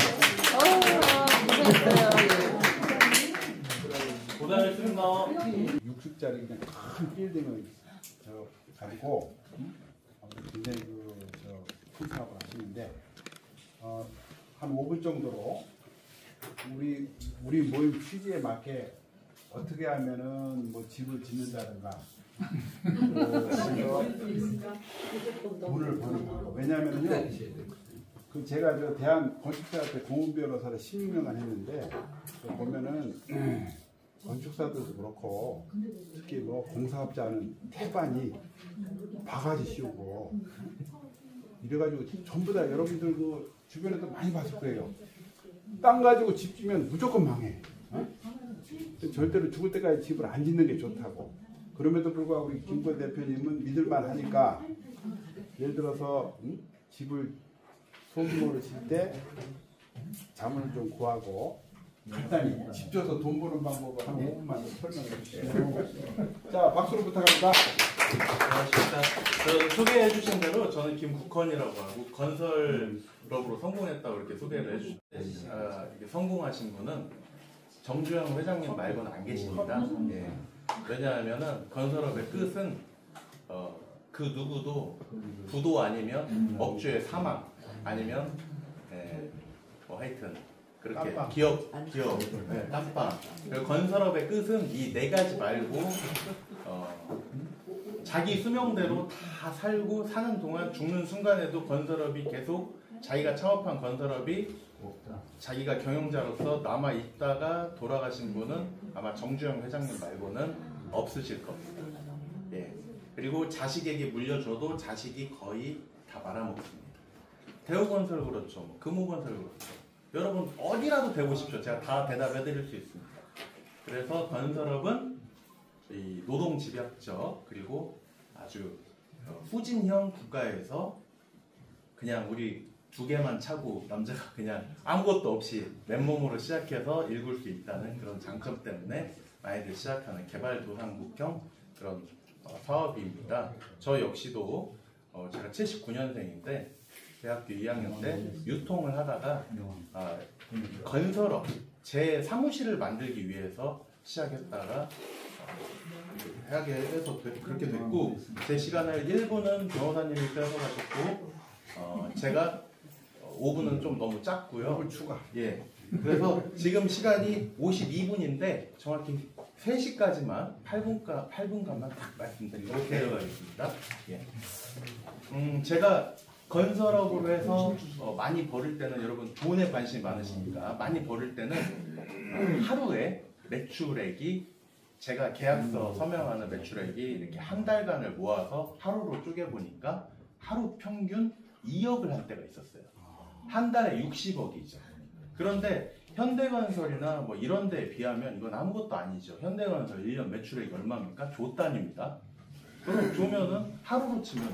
고생하셨습니다. 60짜리 그냥 큰 빌딩을 가지고 굉장히 큰 사업을 하시는데 한 5분 정도로 우리 모임 취지에 맞게 어떻게 하면은 뭐 집을 짓는다든가 돈을 버는 방법. 왜냐하면요, 제가 대한 건축사한테 고문 변호사를 16년간 했는데 보면은 건축사들도 그렇고 특히 뭐 공사업자는 태반이 바가지 씌우고 이래가지고 전부 다 여러분들 그 주변에도 많이 봤을 거예요. 땅 가지고 집 지면 무조건 망해. 절대로 죽을 때까지 집을 안 짓는 게 좋다고. 그럼에도 불구하고 우리 김건 대표님은 믿을만 하니까 예를 들어서 집을 소규모로 질 때 자문을 좀 구하고 간단히 집 줘서 돈 버는 방법을 한 5분만 더 설명해 주시죠. 자, 박수로 부탁합니다. 고맙습니다. 소개해 주신 대로 저는 김국헌이라고 하고 건설업으로 성공했다고 이렇게 소개를 해주셨는데 이게 성공하신 분은 정주영 회장님 말고는 안 계십니다. 예. 왜냐하면은 건설업의 끝은 그 누구도 부도 아니면 업주의 사망 아니면 뭐 하여튼 그렇게 깜빵. 기업 깜빵. 건설업의 끝은 이 네 가지 말고 자기 수명대로 다 살고 사는 동안 죽는 순간에도 건설업이 계속 자기가 창업한 건설업이 자기가 경영자로서 남아 있다가 돌아가신 분은 아마 정주영 회장님 말고는 없으실 겁니다. 예. 그리고 자식에게 물려줘도 자식이 거의 다 말아먹습니다. 대우건설 그렇죠. 뭐 금호건설 그렇죠. 여러분 어디라도 대보십시오. 제가 다 대답해 드릴 수 있습니다. 그래서 건설업은 이 노동집약적 그리고 아주 후진형 국가에서 그냥 우리 두 개만 차고 남자가 그냥 아무것도 없이 맨몸으로 시작해서 일굴 수 있다는 그런 장점 때문에 많이들 시작하는 개발도상국형 그런 사업입니다. 저 역시도 제가 79년생인데 대학교 2학년 때 유통을 하다가 건설업 제 사무실을 만들기 위해서 시작했다가 하게 해서 그렇게 됐고 제 시간을 1분은 변호사님이 뺏어가셨고 제가 5분은 좀 너무 작고요. 추가. 예. 그래서 지금 시간이 52분인데 정확히 3시까지만 8분간만 딱 말씀드리고 데려가겠습니다. 예. 제가 건설업으로 해서 많이 벌을 때는 여러분 돈에 관심이 많으시니까 많이 벌을 때는 하루에 매출액이 제가 계약서 서명하는 매출액이 이렇게 한 달간을 모아서 하루로 쪼개보니까 하루 평균 2억을 할 때가 있었어요. 한 달에 60억이죠. 그런데 현대건설이나 뭐 이런 데에 비하면 이건 아무것도 아니죠. 현대건설 1년 매출액이 얼마입니까? 조 단위입니다. 그럼 조면은 하루로 치면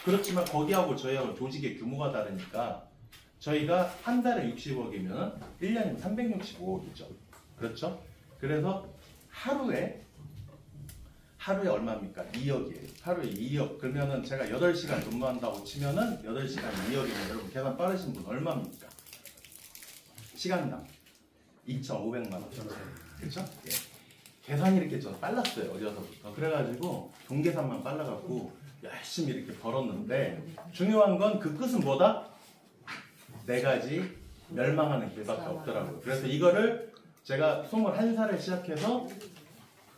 그렇지만 거기하고 저희하고 조직의 규모가 다르니까 저희가 한 달에 60억이면 1년이면 365억이죠. 그렇죠? 그래서 하루에 얼마입니까? 2억이에요. 하루에 2억. 그러면은 제가 8시간 근무한다고 치면은 8시간 2억이면 여러분 계산 빠르신 분 얼마입니까? 시간당 2,500만 원. 그렇죠? 예. 계산이 이렇게 좀 빨랐어요. 어려서부터. 그래가지고 동계산만 빨라갖고 열심히 이렇게 벌었는데 중요한 건 그 끝은 뭐다? 4가지 멸망하는 길밖에 없더라고요. 그래서 이거를 제가 21살에 시작해서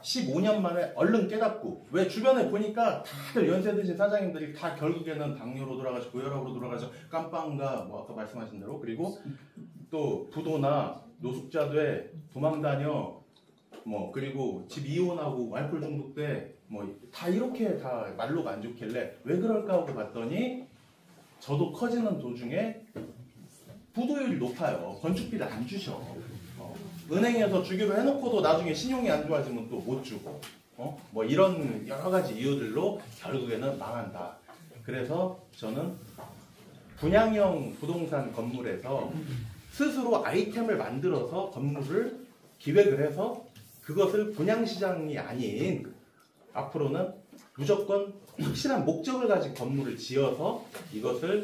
15년 만에 얼른 깨닫고, 왜 주변에 보니까 다들 연세 드신 사장님들이 다 결국에는 당뇨로 돌아가시고 고혈압으로 돌아가셔, 깜빵가 뭐 아까 말씀하신 대로, 그리고 또 부도나 노숙자돼 도망다녀, 뭐 그리고 집 이혼하고 알코올 중독돼, 뭐 다 이렇게 다 말로가 안 좋길래 왜 그럴까 하고 봤더니 저도 커지는 도중에 부도율이 높아요. 건축비를 안 주셔. 은행에서 주기로 해놓고도 나중에 신용이 안 좋아지면 또 못 주고, 뭐 이런 여러 가지 이유들로 결국에는 망한다. 그래서 저는 분양형 부동산 건물에서 스스로 아이템을 만들어서 건물을 기획을 해서 그것을 분양시장이 아닌 앞으로는 무조건 확실한 목적을 가진 건물을 지어서 이것을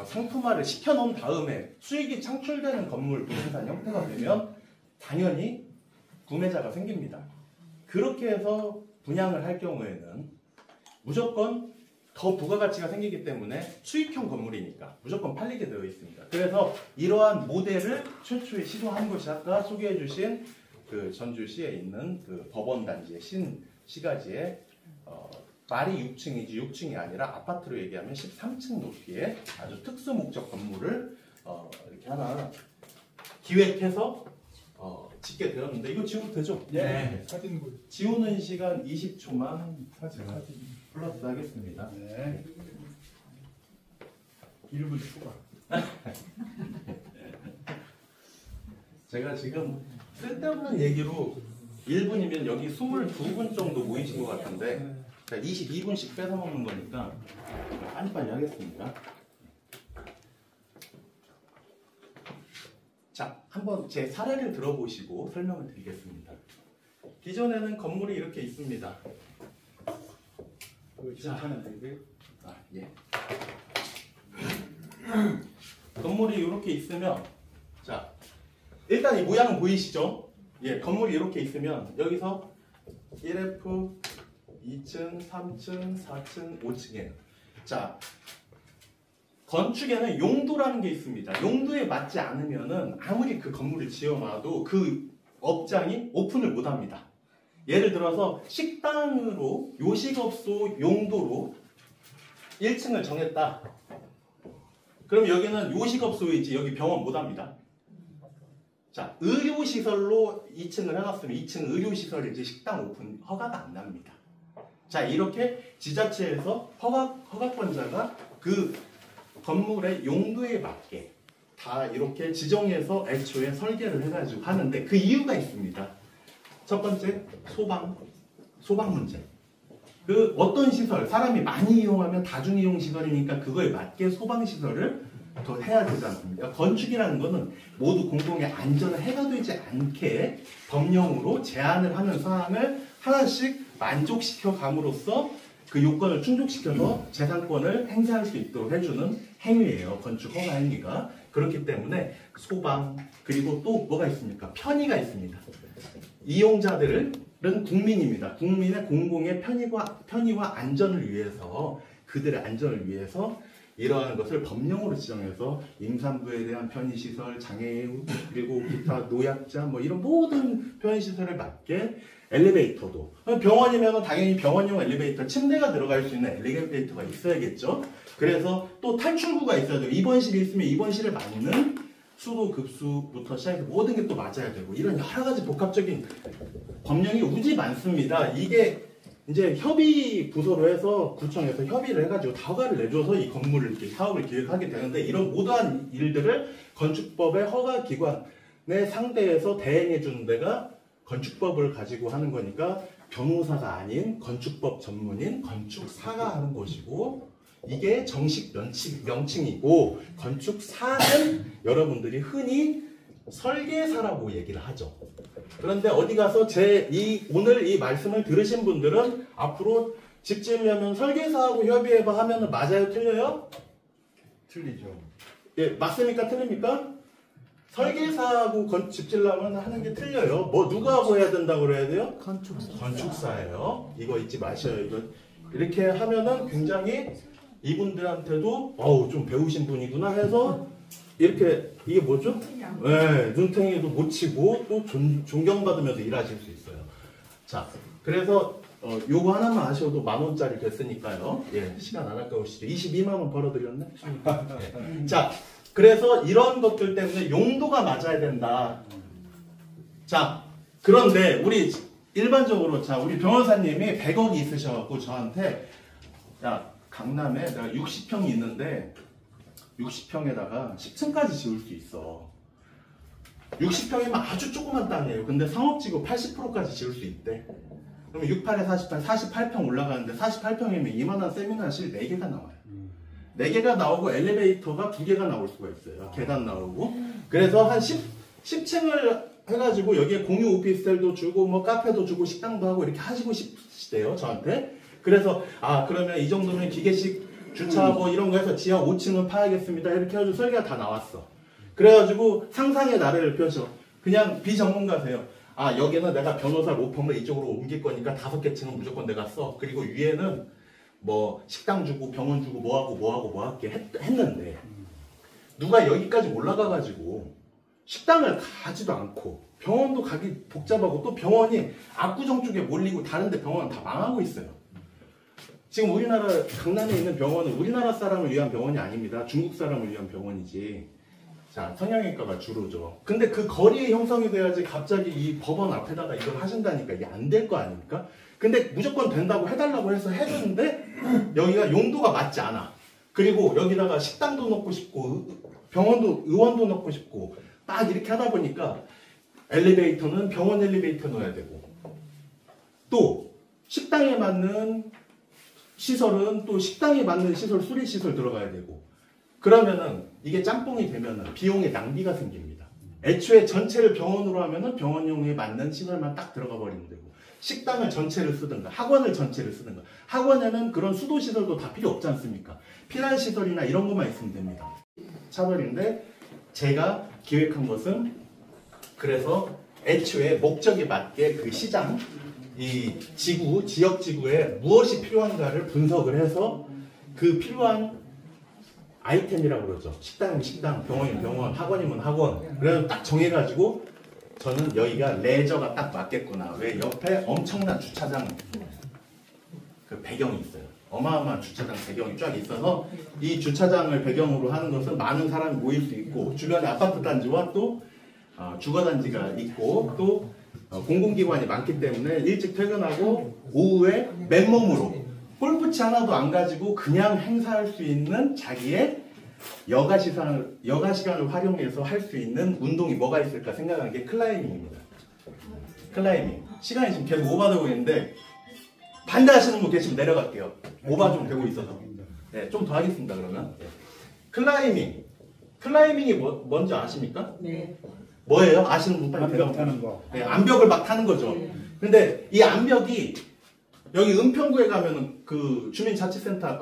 상품화를 시켜놓은 다음에 수익이 창출되는 건물 부동산 형태가 되면 당연히 구매자가 생깁니다. 그렇게 해서 분양을 할 경우에는 무조건 더 부가가치가 생기기 때문에 수익형 건물이니까 무조건 팔리게 되어 있습니다. 그래서 이러한 모델을 최초에 시도한 것이 아까 소개해 주신 그 전주시에 있는 그 법원단지의 신시가지의 말이 6층이지 6층이 아니라 아파트로 얘기하면 13층 높이의 아주 특수 목적 건물을 이렇게 하나 기획해서 짓게 되었는데, 이거 지워도 되죠? 네. 사진 보 지우는 시간 20초만 사진 플러스 하겠습니다. 네. 1분 추가. 제가 지금 쓸데없는 얘기로 1분이면 여기 22분 정도 모이신 것 같은데, 자, 22분씩 뺏어 먹는 거니까 빨리빨리 하겠습니다. 자, 한번 제 사례를 들어보시고 설명을 드리겠습니다. 기존에는 건물이 이렇게 있습니다. 괜찮은데 예. 건물이 이렇게 있으면, 자, 일단 이 모양은 보이시죠? 예, 건물이 이렇게 있으면 여기서 1F, 2층, 3층, 4층, 5층에, 자, 건축에는 용도라는 게 있습니다. 용도에 맞지 않으면은 아무리 그 건물을 지어놔도 그 업장이 오픈을 못 합니다. 예를 들어서 식당으로 요식업소 용도로 1층을 정했다. 그럼 여기는 요식업소이지 여기 병원 못 합니다. 자, 의료시설로 2층을 해놨으면 2층 의료시설이지 식당 오픈 허가가 안 납니다. 자, 이렇게 지자체에서 허가권자가 그 건물의 용도에 맞게 다 이렇게 지정해서 애초에 설계를 해가지고 하는데 그 이유가 있습니다. 첫 번째, 소방 문제. 그 어떤 시설, 사람이 많이 이용하면 다중이용 시설이니까 그거에 맞게 소방 시설을 더 해야 되지 않습니까? 건축이라는 거는 모두 공동의 안전을 해가 되지 않게 법령으로 제한을 하는 사항을 하나씩 만족시켜 감으로써 그 요건을 충족시켜서 재산권을 행사할 수 있도록 해주는 행위예요. 건축 허가 행위가. 그렇기 때문에 소방, 그리고 또 뭐가 있습니까? 편의가 있습니다. 이용자들은 국민입니다. 국민의 공공의 편의와 안전을 위해서, 그들의 안전을 위해서 이러한 것을 법령으로 지정해서 임산부에 대한 편의시설, 장애인, 그리고 기타 노약자, 뭐 이런 모든 편의시설에 맞게 엘리베이터도, 병원이면 당연히 병원용 엘리베이터, 침대가 들어갈 수 있는 엘리베이터가 있어야겠죠. 그래서 또 탈출구가 있어야 돼요. 입원실이 있으면 입원실에 맞는 수도 급수부터 시작해서 모든 게 또 맞아야 되고, 이런 여러 가지 복합적인 법령이 우지 많습니다. 이게 이제 협의 부서로 해서 구청에서 협의를 해가지고 다 허가를 내줘서 이 건물을 이렇게 사업을 기획하게 되는데, 이런 모든 일들을 건축법의 허가기관에 상대해서 대행해 주는 데가 건축법을 가지고 하는 거니까 변호사가 아닌 건축법 전문인 건축사가 하는 것이고, 이게 정식 명칭이고, 건축사는 여러분들이 흔히 설계사라고 얘기를 하죠. 그런데 어디 가서 오늘 이 말씀을 들으신 분들은 앞으로 집 지으려면 설계사하고 협의해봐 하면은 맞아요? 틀려요? 틀리죠. 예, 맞습니까? 틀립니까? 설계사하고 집 지으려면 하는 게 틀려요. 뭐 누가 하고 해야 된다고 그래야 돼요? 건축사예요. 이거 잊지 마셔요. 이거 이렇게 하면은 굉장히 이분들한테도 좀 배우신 분이구나 해서 이렇게 이게 뭐죠? 네, 눈탱이도 못 치고 또 존경받으면서 일하실 수 있어요. 자, 그래서 요거 하나만 아셔도 10,000원짜리 됐으니까요. 예, 시간 안 아까우시죠? 22만 원 벌어드렸네. 예. 자, 그래서 이런 것들 때문에 용도가 맞아야 된다. 자, 그런데 우리 일반적으로 우리 변호사님이 100억이 있으셔갖고 저한테 야, 강남에 내가 60평이 있는데 60평에다가 10층까지 지을 수 있어. 60평이면 아주 조그만 땅이에요. 근데 상업지구 80%까지 지을 수 있대. 그러면 68에 48, 48평 올라가는데 48평이면 이만한 세미나실 4개가 나와요. 4개가 나오고 엘리베이터가 2개가 나올 수가 있어요. 계단 나오고. 그래서 한 10층을 해가지고 여기에 공유 오피스텔도 주고 뭐 카페도 주고 식당도 하고 이렇게 하시고 싶으시대요. 저한테. 그래서 그러면 이 정도면 기계식 주차하고 이런 거 해서 지하 5층은 파야겠습니다. 이렇게 해가지고 설계가 다 나왔어. 그래가지고 상상의 나래를 펴서 그냥 비전문가세요. 여기는 내가 변호사 로펌을 이쪽으로 옮길 거니까 5개 층은 무조건 내가 써. 그리고 위에는 뭐 식당 주고 병원 주고 뭐하고 할게 했는데 누가 여기까지 올라가가지고 식당을 가지도 않고 병원도 가기 복잡하고 또 병원이 압구정 쪽에 몰리고 다른데 병원은 다 망하고 있어요. 지금 우리나라 강남에 있는 병원은 우리나라 사람을 위한 병원이 아닙니다. 중국 사람을 위한 병원이지. 자, 성형외과가 주로죠. 근데 그 거리에 형성이 돼야지 갑자기 이 법원 앞에다가 이걸 하신다니까 이게 안 될 거 아닙니까? 근데 무조건 된다고 해달라고 해서 해주는데 여기가 용도가 맞지 않아. 그리고 여기다가 식당도 넣고 싶고 병원도 의원도 넣고 싶고 막 이렇게 하다 보니까 엘리베이터는 병원 엘리베이터 넣어야 되고 또 식당에 맞는 시설은 또 식당에 맞는 시설 수리시설 들어가야 되고 그러면은 이게 짬뽕이 되면은 비용의 낭비가 생깁니다. 애초에 전체를 병원으로 하면은 병원용에 맞는 시설만 딱 들어가 버리면 되고 식당을 전체를 쓰든가 학원을 전체를 쓰든가 학원에는 그런 수도시설도 다 필요 없지 않습니까? 피난시설이나 이런 것만 있으면 됩니다. 차별인데 제가 기획한 것은 그래서 애초에 목적에 맞게 그 시장 이 지역 지구에 무엇이 필요한가를 분석을 해서 그 필요한 아이템이라고 그러죠. 식당이면 식당, 병원이면 병원, 학원이면 학원. 그래서 딱 정해가지고 저는 여기가 레저가 딱 맞겠구나. 왜 옆에 엄청난 주차장 그 배경이 있어요. 어마어마한 주차장 배경이 쫙 있어서 이 주차장을 배경으로 하는 것은 많은 사람이 모일 수 있고 주변에 아파트 단지와 또 주거단지가 있고 또 공공기관이 많기 때문에 일찍 퇴근하고 오후에 맨몸으로 골프치 하나도 안 가지고 그냥 행사할 수 있는 자기의 여가 시간을 활용해서 할 수 있는 운동이 뭐가 있을까 생각하는 게 클라이밍입니다. 클라이밍. 시간이 지금 계속 오버되고 있는데 반대하시는 분 계시면 내려갈게요. 오버 좀 되고 있어서. 네, 좀 더 하겠습니다. 그러면. 네. 클라이밍이 뭔지 아십니까? 네. 뭐예요? 아시는 분 빨리 암벽 타는 거. 네, 암벽을 막 타는 거죠. 근데 이 암벽이 여기 은평구에 가면은 그 주민자치센터,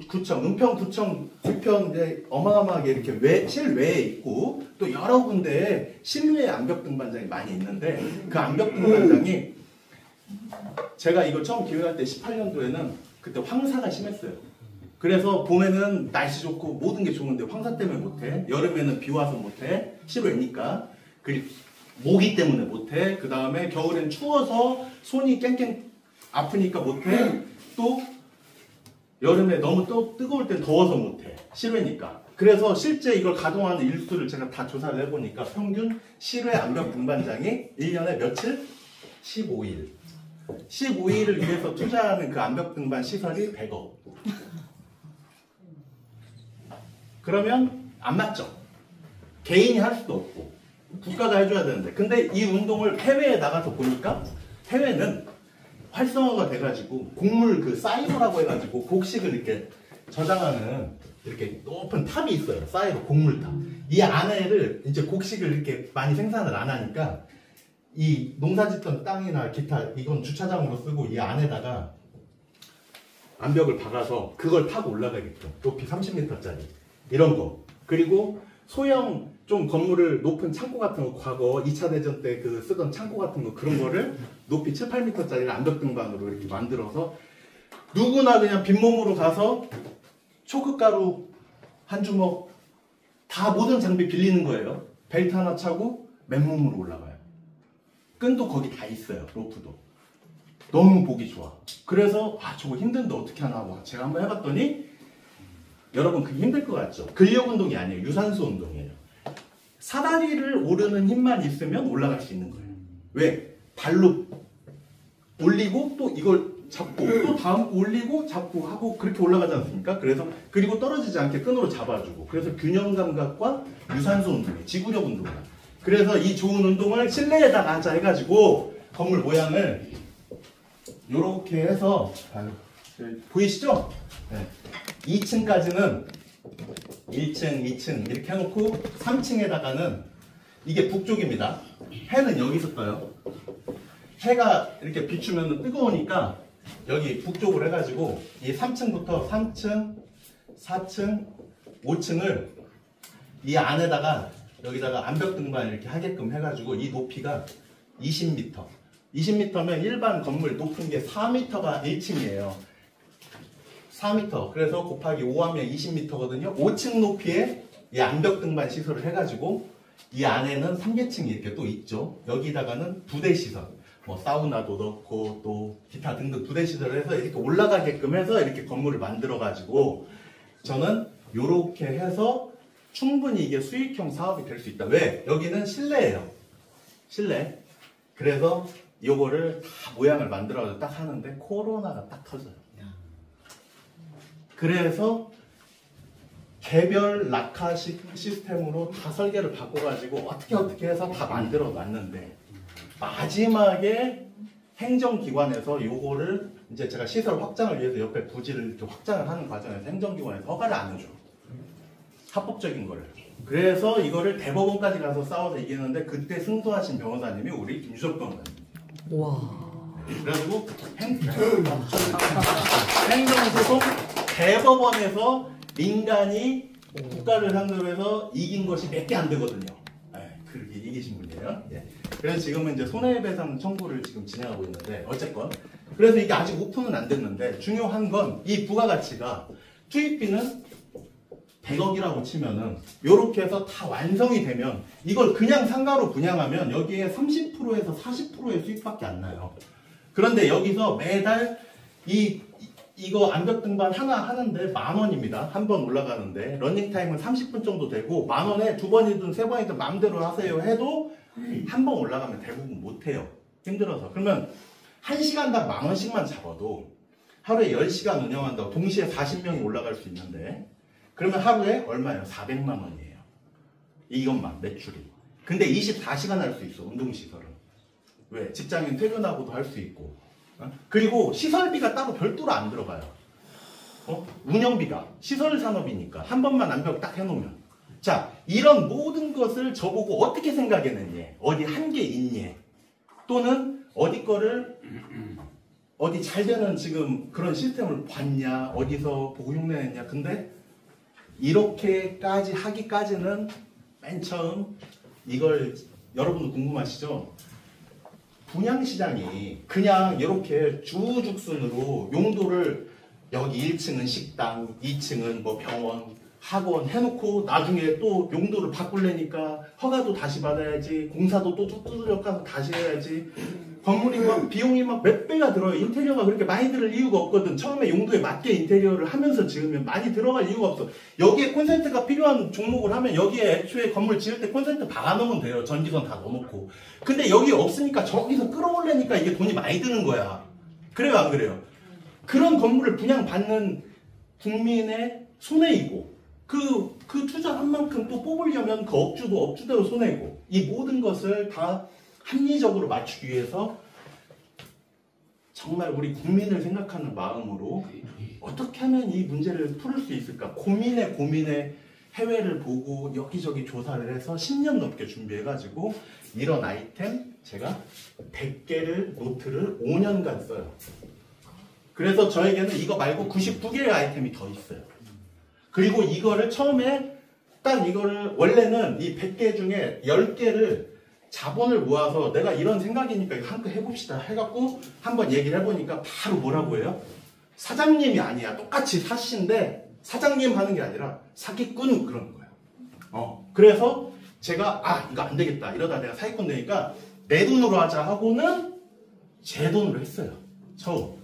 구청, 은평구청 불편에 어마어마하게 이렇게 실외에 있고 또 여러 군데에 실외 암벽 등반장이 많이 있는데 그 암벽 등반장이 제가 이거 처음 기획할 때 18년도에는 그때 황사가 심했어요. 그래서 봄에는 날씨 좋고 모든 게 좋은데 황사 때문에 못해. 여름에는 비 와서 못해. 실외니까. 그리고 모기 때문에 못해. 그 다음에 겨울엔 추워서 손이 깽깽 아프니까 못해. 또 여름에 너무 또 뜨거울 때 더워서 못해. 실외니까. 그래서 실제 이걸 가동하는 일수를 제가 다 조사를 해보니까 평균 실외 암벽 등반장이 1년에 며칠? 15일. 15일을 위해서 투자하는 그 암벽 등반 시설이 100억. 그러면 안 맞죠. 개인이 할 수도 없고 국가가 해줘야 되는데 근데 이 운동을 해외에 나가서 보니까 해외는 활성화가 돼가지고 곡물 그 사이버라고 해가지고 곡식을 이렇게 저장하는 이렇게 높은 탑이 있어요. 사이버 곡물탑. 이 안에를 이제 곡식을 이렇게 많이 생산을 안 하니까 이 농사짓던 땅이나 기타 이건 주차장으로 쓰고 이 안에다가 암벽을 박아서 그걸 타고 올라가게끔 높이 30m짜리 이런 거. 그리고 소형 좀 건물을 높은 창고 같은 거 과거 2차 대전 때 그 쓰던 창고 같은 거 그런 거를 높이 7, 8m짜리 암벽 등반으로 이렇게 만들어서 누구나 그냥 빈몸으로 가서 초급가루 한 주먹 다 모든 장비 빌리는 거예요. 벨트 하나 차고 맨몸으로 올라가요. 끈도 거기 다 있어요. 로프도. 너무 보기 좋아. 그래서 저거 힘든데 어떻게 하나 하고 제가 한번 해봤더니 여러분 그게 힘들 것 같죠? 근력 운동이 아니에요. 유산소 운동이에요. 사다리를 오르는 힘만 있으면 올라갈 수 있는 거예요. 왜? 발로 올리고 또 이걸 잡고 또 다음 올리고 잡고 하고 그렇게 올라가지 않습니까? 그래서 그리고 떨어지지 않게 끈으로 잡아주고 그래서 균형 감각과 유산소 운동이에요. 지구력 운동이에요. 그래서 이 좋은 운동을 실내에다가 하자 해가지고 건물 모양을 요렇게 해서 보이시죠? 네. 2층까지는 1층, 2층 이렇게 해놓고 3층에다가는 이게 북쪽입니다. 해는 여기서 떠요. 해가 이렇게 비추면 뜨거우니까 여기 북쪽으로 해가지고 이 3층부터 3층, 4층, 5층을 이 안에다가 여기다가 암벽 등반 이렇게 하게끔 해가지고 이 높이가 20m. 20m면 일반 건물 높은 게 4m가 1층이에요. 4m. 그래서 곱하기 5하면 20m거든요. 5층 높이에 이 암벽 등반 시설을 해가지고 이 안에는 3계층이 이렇게 또 있죠. 여기다가는 부대 시설. 뭐 사우나도 넣고 또 기타 등등 부대 시설을 해서 이렇게 올라가게끔 해서 이렇게 건물을 만들어가지고 저는 이렇게 해서 충분히 이게 수익형 사업이 될 수 있다. 왜? 여기는 실내예요. 실내. 그래서 요거를 다 모양을 만들어서 딱 하는데 코로나가 딱 터져요. 그래서 개별 낙하 시스템으로 다 설계를 바꿔가지고 어떻게 해서 다 만들어 놨는데 마지막에 행정기관에서 요거를 이제 제가 시설 확장을 위해서 옆에 부지를 이렇게 확장을 하는 과정에서 행정기관에서 허가를 안 해줘. 합법적인 거를. 그래서 이거를 대법원까지 가서 싸워서 이기는데 그때 승소하신 변호사님이 우리 김주석 변호사님. 와. 그래가지고 행정소송 대법원에서 민간이 국가를 상대로 해서 이긴 것이 몇 개 안 되거든요. 그렇게 이기신 분이에요. 예. 그래서 지금은 이제 손해배상 청구를 지금 진행하고 있는데 어쨌건 그래서 이게 아직 오픈은 안 됐는데 중요한 건 이 부가가치가 투입비는 100억이라고 치면은 요렇게 해서 다 완성이 되면 이걸 그냥 상가로 분양하면 여기에 30%에서 40%의 수익밖에 안 나요. 그런데 여기서 매달 이거 암벽 등반 하나 하는데 10,000원입니다. 한 번 올라가는데 러닝타임은 30분 정도 되고 10,000원에 2번이든 3번이든 마음대로 하세요 해도 한 번 올라가면 대부분 못해요. 힘들어서. 그러면 1시간당 10,000원씩만 잡아도 하루에 10시간 운영한다고 동시에 40명이 올라갈 수 있는데 그러면 하루에 얼마예요? 400만 원이에요. 이것만 매출이. 근데 24시간 할 수 있어. 운동시설은. 왜? 직장인 퇴근하고도 할 수 있고. 그리고 시설비가 따로 별도로 안 들어가요. 운영비가. 시설 산업이니까. 한 번만 암벽 딱 해놓으면. 자, 이런 모든 것을 저보고 어떻게 생각해냈니? 어디 한계 있니? 또는 어디 거를 어디 잘 되는 지금 그런 시스템을 봤냐? 어디서 보고 흉내냈냐? 근데 이렇게까지 하기까지는 맨 처음 이걸 여러분도 궁금하시죠? 분양시장이 그냥 이렇게 주죽순으로 용도를 여기 1층은 식당, 2층은 뭐 병원, 학원 해놓고 나중에 또 용도를 바꾸려니까 허가도 다시 받아야지, 공사도 또 두드려 까서 다시 해야지, 건물이 막 비용이 막 몇 배가 들어요. 인테리어가 그렇게 많이 들을 이유가 없거든. 처음에 용도에 맞게 인테리어를 하면서 지으면 많이 들어갈 이유가 없어. 여기에 콘센트가 필요한 종목을 하면 여기에 애초에 건물 지을 때 콘센트 박아놓으면 돼요. 전기선 다 넣어놓고. 근데 여기 없으니까 저기서 끌어올려니까 이게 돈이 많이 드는 거야. 그래요 안 그래요? 그런 건물을 분양받는 국민의 손해이고 그 투자한 만큼 또 뽑으려면 그 업주대로 손해고 이 모든 것을 다 합리적으로 맞추기 위해서 정말 우리 국민을 생각하는 마음으로 어떻게 하면 이 문제를 풀을 수 있을까 고민에 해외를 보고 여기저기 조사를 해서 10년 넘게 준비해가지고 이런 아이템 제가 100개를 노트를 5년간 써요. 그래서 저에게는 이거 말고 99개의 아이템이 더 있어요. 그리고 이거를 처음에 딱 이거를 원래는 이 100개 중에 10개를 자본을 모아서 내가 이런 생각이니까 이거 한번 해봅시다 해갖고 한번 얘기를 해보니까 바로 뭐라고 해요? 사장님이 아니야. 똑같이 사씨인데 사장님 하는 게 아니라 사기꾼 그러는 거예요. 그래서 제가 이거 안 되겠다 이러다 내가 사기꾼 되니까 내 돈으로 하자 하고는 제 돈으로 했어요. 처음.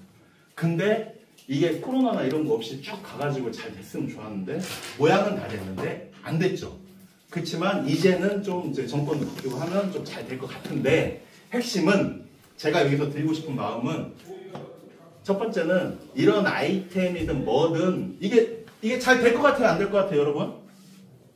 근데 이게 코로나나 이런 거 없이 쭉 가가지고 잘 됐으면 좋았는데 모양은 다 됐는데 안 됐죠. 그렇지만 이제는 좀 이제 정권도 바뀌고 하면 좀 잘 될 것 같은데 핵심은 제가 여기서 드리고 싶은 마음은 첫 번째는 이런 아이템이든 뭐든 이게 잘 될 것 같아요? 안 될 것 같아요, 여러분?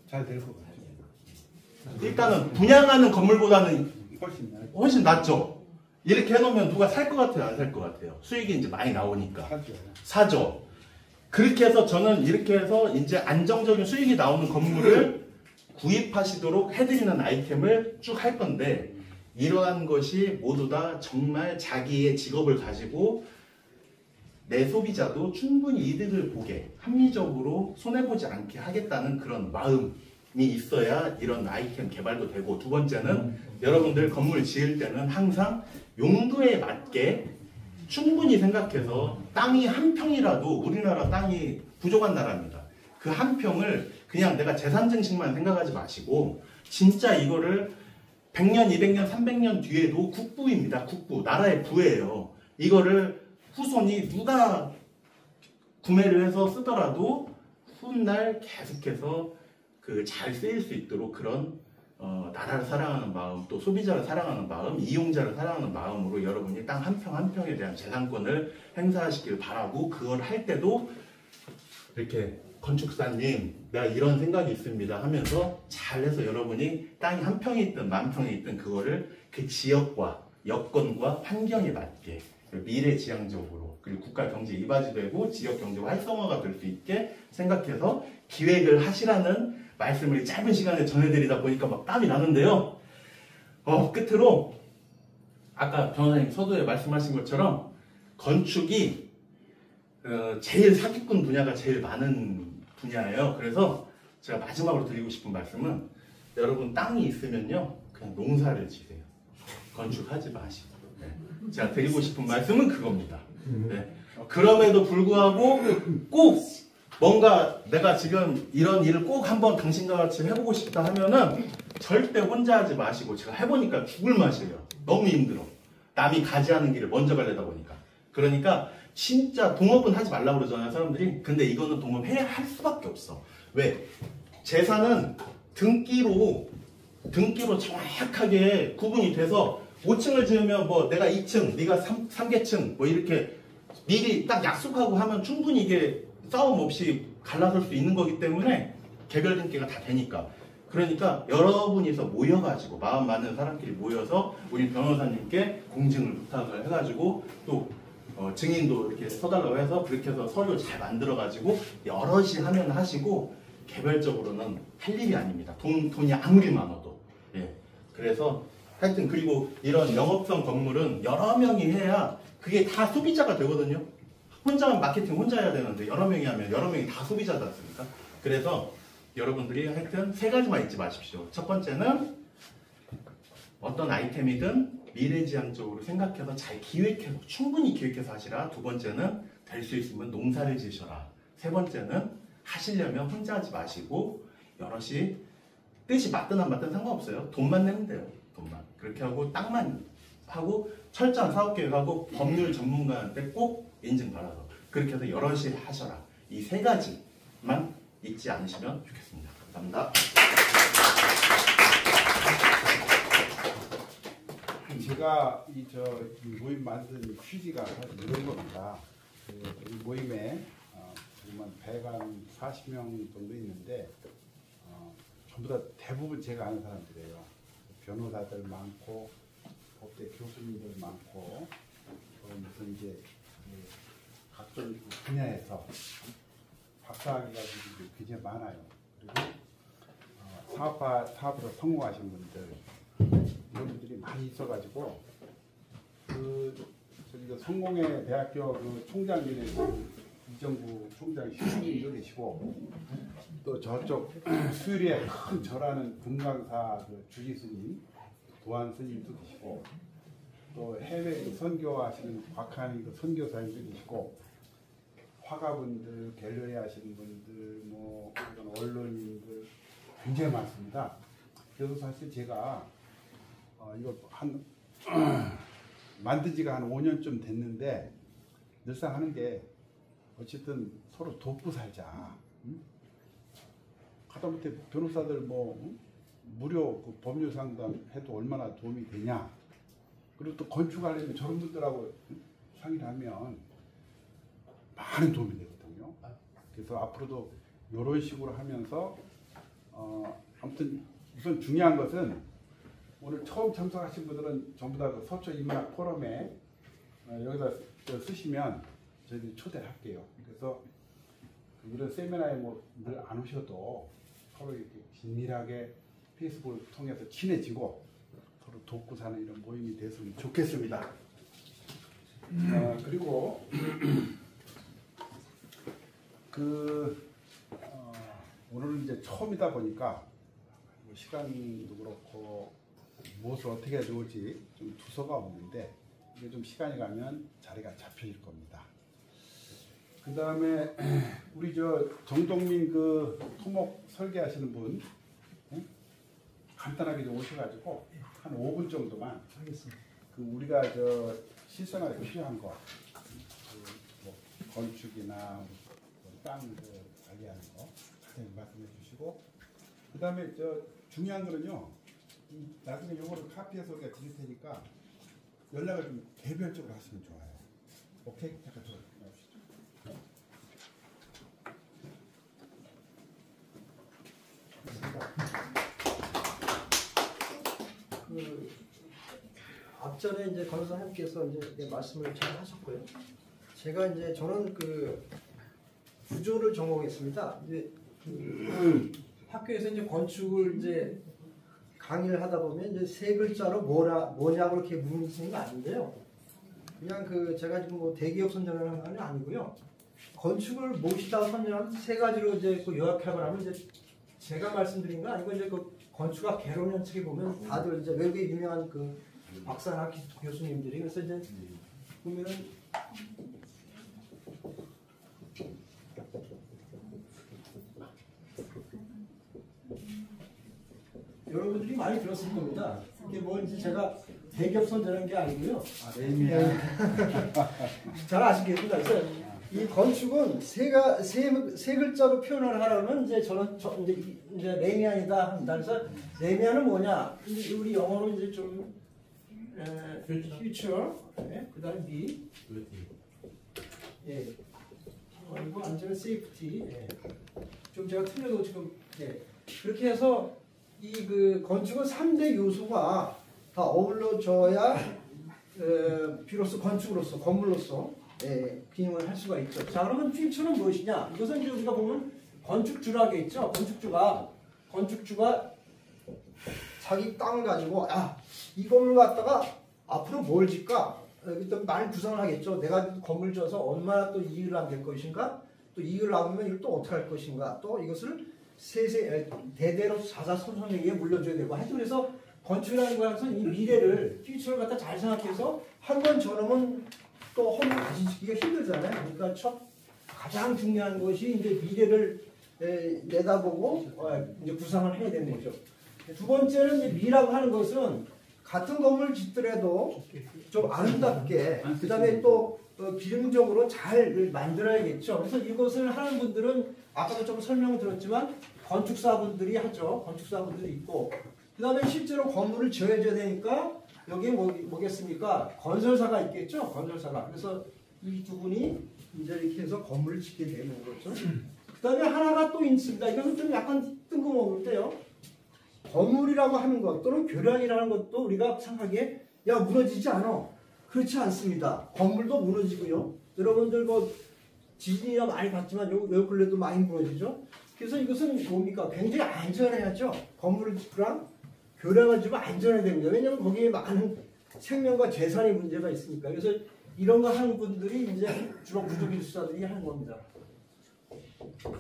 잘 될 것 같아요. 일단은 분양하는 건물보다는 훨씬 나아요. 훨씬 낫죠. 이렇게 해놓으면 누가 살 것 같아요? 안 살 것 같아요? 수익이 이제 많이 나오니까. 사죠. 사죠. 그렇게 해서 저는 이렇게 해서 이제 안정적인 수익이 나오는 건물을 구입하시도록 해드리는 아이템을 쭉 할 건데 이러한 것이 모두 다 정말 자기의 직업을 가지고 내 소비자도 충분히 이득을 보게 합리적으로 손해보지 않게 하겠다는 그런 마음이 있어야 이런 아이템 개발도 되고 두 번째는 여러분들 건물 지을 때는 항상 용도에 맞게 충분히 생각해서 땅이 한 평이라도 우리나라 땅이 부족한 나라입니다. 그 한 평을 그냥 내가 재산 증식만 생각하지 마시고 진짜 이거를 100년, 200년, 300년 뒤에도 국부입니다. 국부. 나라의 부예요. 이거를 후손이 누가 구매를 해서 쓰더라도 훗날 계속해서 그 잘 쓰일 수 있도록 그런 나라를 사랑하는 마음, 또 소비자를 사랑하는 마음, 이용자를 사랑하는 마음으로 여러분이 땅 한 평 한 평에 대한 재산권을 행사하시길 바라고 그걸 할 때도 이렇게 건축사님 내가 이런 생각이 있습니다 하면서 잘해서 여러분이 땅이 한 평이 있든 만 평이 있든 그거를 그 지역과 여건과 환경에 맞게 미래지향적으로 그리고 국가 경제 이바지되고 지역 경제 활성화가 될 수 있게 생각해서 기획을 하시라는 말씀을 짧은 시간에 전해드리다 보니까 막 땀이 나는데요. 끝으로 아까 변호사님 서두에 말씀하신 것처럼 건축이 제일 사기꾼 분야가 제일 많은 분야예요. 그래서 제가 마지막으로 드리고 싶은 말씀은 여러분 땅이 있으면요 그냥 농사를 지세요. 건축하지 마시고. 네. 제가 드리고 싶은 말씀은 그겁니다. 네. 그럼에도 불구하고 꼭 뭔가 내가 지금 이런 일을 꼭 한번 당신과 같이 해보고 싶다 하면은 절대 혼자 하지 마시고 제가 해보니까 죽을 맛이에요. 너무 힘들어. 남이 가지 않은 길을 먼저 가려다 보니까. 그러니까 진짜 동업은 하지 말라고 그러잖아요 사람들이. 근데 이거는 동업해야 할 수밖에 없어. 왜? 재산은 등기로 정확하게 구분이 돼서 5층을 지으면 뭐 내가 2층, 네가 3개층 뭐 이렇게 미리 딱 약속하고 하면 충분히 이게 싸움 없이 갈라설 수 있는 거기 때문에 개별 등기가 다 되니까. 그러니까 여러분이서 모여가지고 마음 맞는 사람끼리 모여서 우리 변호사님께 공증을 부탁을 해가지고 또 증인도 이렇게 서달라고 해서 그렇게 해서 서류 잘 만들어가지고 여럿이 하면 하시고 개별적으로는 할 일이 아닙니다. 돈이 아무리 많아도. 예. 그래서 하여튼 그리고 이런 영업성 건물은 여러 명이 해야 그게 다 소비자가 되거든요. 혼자만 마케팅 혼자 해야 되는데 여러 명이 하면 여러 명이 다 소비자지 않습니까? 그래서 여러분들이 하여튼 세 가지만 잊지 마십시오. 첫 번째는 어떤 아이템이든 미래지향적으로 생각해서 잘 기획해서 충분히 기획해서 하시라. 두 번째는 될 수 있으면 농사를 지으셔라. 세 번째는 하시려면 혼자 하지 마시고 여럿이 뜻이 맞든 안 맞든 상관없어요. 돈만 내면 돼요. 돈만. 그렇게 하고 땅만 하고 철저한 사업계획하고 법률 전문가한테 꼭 인증받아서 그렇게 해서 여럿이 하셔라. 이 세 가지만 잊지 않으시면 좋겠습니다. 감사합니다. 제가 이 모임 만든 취지가 사실 이런 겁니다. 이 모임에 지금 한 140명 정도 있는데 전부 다 대부분 제가 아는 사람들이에요. 변호사들 많고 법대 교수님들 많고 무슨 이제 각종 분야에서 박사학위 가지고 굉장히 많아요. 그리고 사업으로 성공하신 분들 이런 분들이 많이 있어가지고 저기 성공회 대학교 그 총장님의 이정부 총장이시고 계시고 또 저쪽 수유리에 큰 절하는 금강사 그 주지 스님 도안 스님도 계시고 또 해외 선교하시는 곽한이 그 선교사님도 계시고 화가분들, 갤러리 하시는 분들, 뭐 이런 언론인들 굉장히 많습니다. 그래서 사실 제가 이거 한 만든 지가 한 5년쯤 됐는데 늘상 하는 게 어쨌든 서로 돕고 살자. 응? 하다못해 변호사들 뭐 무료 그 법률 상담 해도 얼마나 도움이 되냐. 그리고 또 건축하려면 저런 분들하고 상의를 하면 많은 도움이 되거든요. 그래서 앞으로도 이런 식으로 하면서 아무튼 우선 중요한 것은 오늘 처음 참석하신 분들은 전부 다 그 서초 인문학 포럼에 여기다 쓰시면 저희들이 초대를 할게요. 그래서 이런 세미나에 뭐 늘 안 오셔도 서로 이렇게 긴밀하게 페이스북을 통해서 친해지고 서로 돕고 사는 이런 모임이 됐으면 좋겠습니다. 그리고 오늘은 이제 처음이다 보니까 뭐 시간도 그렇고 무엇을 어떻게 해야 좋을지 좀 두서가 없는데 이게 좀 시간이 가면 자리가 잡힐 겁니다. 그 다음에 우리 저 정동민 그 토목 설계하시는 분 간단하게 좀 오셔가지고 한 5분 정도만 하겠습니다. 그 우리가 저 실생활에 필요한 거, 뭐 건축이나 땅 관리하는 거 자세히 말씀해 주시고, 그 다음에 저 중요한 거는요. 나중에 요거를 카피해서 우리가 드릴 테니까 연락을 좀 개별적으로 하시면 좋아요. 오케이? 잠깐 저 나오시죠. 앞전에 이제 권사님께서 이제 말씀을 잘 하셨고요. 제가 이제 저는 그 구조를 전공했습니다. 이제 학교에서 이제 건축을 이제 강의를 하다 보면 이제 세 글자로 뭐냐고 이렇게 묻는 게 아닌데요. 그냥 그 제가 지금 뭐 대기업 선전을 하는 건 아니고요. 건축을 모시다가 선전하면 세 가지로 이제 그 요약하고 나면 이제 제가 말씀드린 건 아니고 이제 그 건축학 개론이라는 책에 보면 다들 이제 외국의 유명한 그 박사나 교수님들이 그래서 이제 보면은 여러분들이 많이 들었을 겁니다. 이게 뭐 이제 제가 대기업 선전한 게 아니고요. 잘 아시겠습니다. 그래서 이 건축은 세 글자로 표현을 하려면 이제 저는 이제 레미안이다 합니다. 그래서 레미안은 뭐냐? 우리 영어로 이제 좀 future, 그다음에 B, 그리고 안전 safety. 좀 제가 틀려도 지금 그렇게 해서 이 그 건축은 3대 요소가 다 어우러져야 비로소 건축으로서 건물로서 기능을 할 수가 있죠. 자, 그러면 future는 무엇이냐? 이것은 이제 우리가 보면 건축주라고 있죠. 건축주가 자기 땅을 가지고 이 건물 갖다가 앞으로 뭘 짓까? 일단 많이 구상을 하겠죠. 내가 건물 지어서 얼마나 또 이익을 남길 것인가? 또 이익을 남으면 이걸 또 어떻게 할 것인가? 또 이것을 대대로 자자손손에게 물려줘야 되고 하여튼 그래서 건축이라는 거는 이 미래를 퓨처를 갖다 잘 생각해서 한 번 저러면 또 허물 다시 짓기가 힘들잖아요. 그러니까 가장 중요한 것이 이제 미래를 내다보고 이제 구상을 해야 되는 거죠. 두 번째는 이제 미라고 하는 것은 같은 건물 짓더라도 좀 아름답게 그다음에 또 기능적으로 잘 만들어야겠죠. 그래서 이것을 하는 분들은 아까도 좀 설명을 드렸지만 건축사분들이 하죠. 건축사분들이 있고 그다음에 실제로 건물을 지어줘야 되니까 여기에 뭐겠습니까? 건설사가 있겠죠. 건설사가. 그래서 이 두 분이 이제 이렇게 해서 건물을 짓게 되는 거죠. 그다음에 하나가 또 있습니다. 이것은 좀 약간 뜬금없는데요. 건물이라고 하는 것 또는 교량이라는 것도 우리가 생각하기에 무너지지 않아. 그렇지 않습니다. 건물도 무너지고요. 여러분들 뭐 지진이나 많이 봤지만 요 근래도 많이 무너지죠. 그래서 이것은 뭡니까? 굉장히 안전해야죠. 건물을 짓고랑 교량을 좀 안전해야 됩니다. 왜냐하면 거기에 많은 생명과 재산의 문제가 있으니까. 그래서 이런 거 하는 분들이 이제 주로 부족일수자들이 하는 겁니다.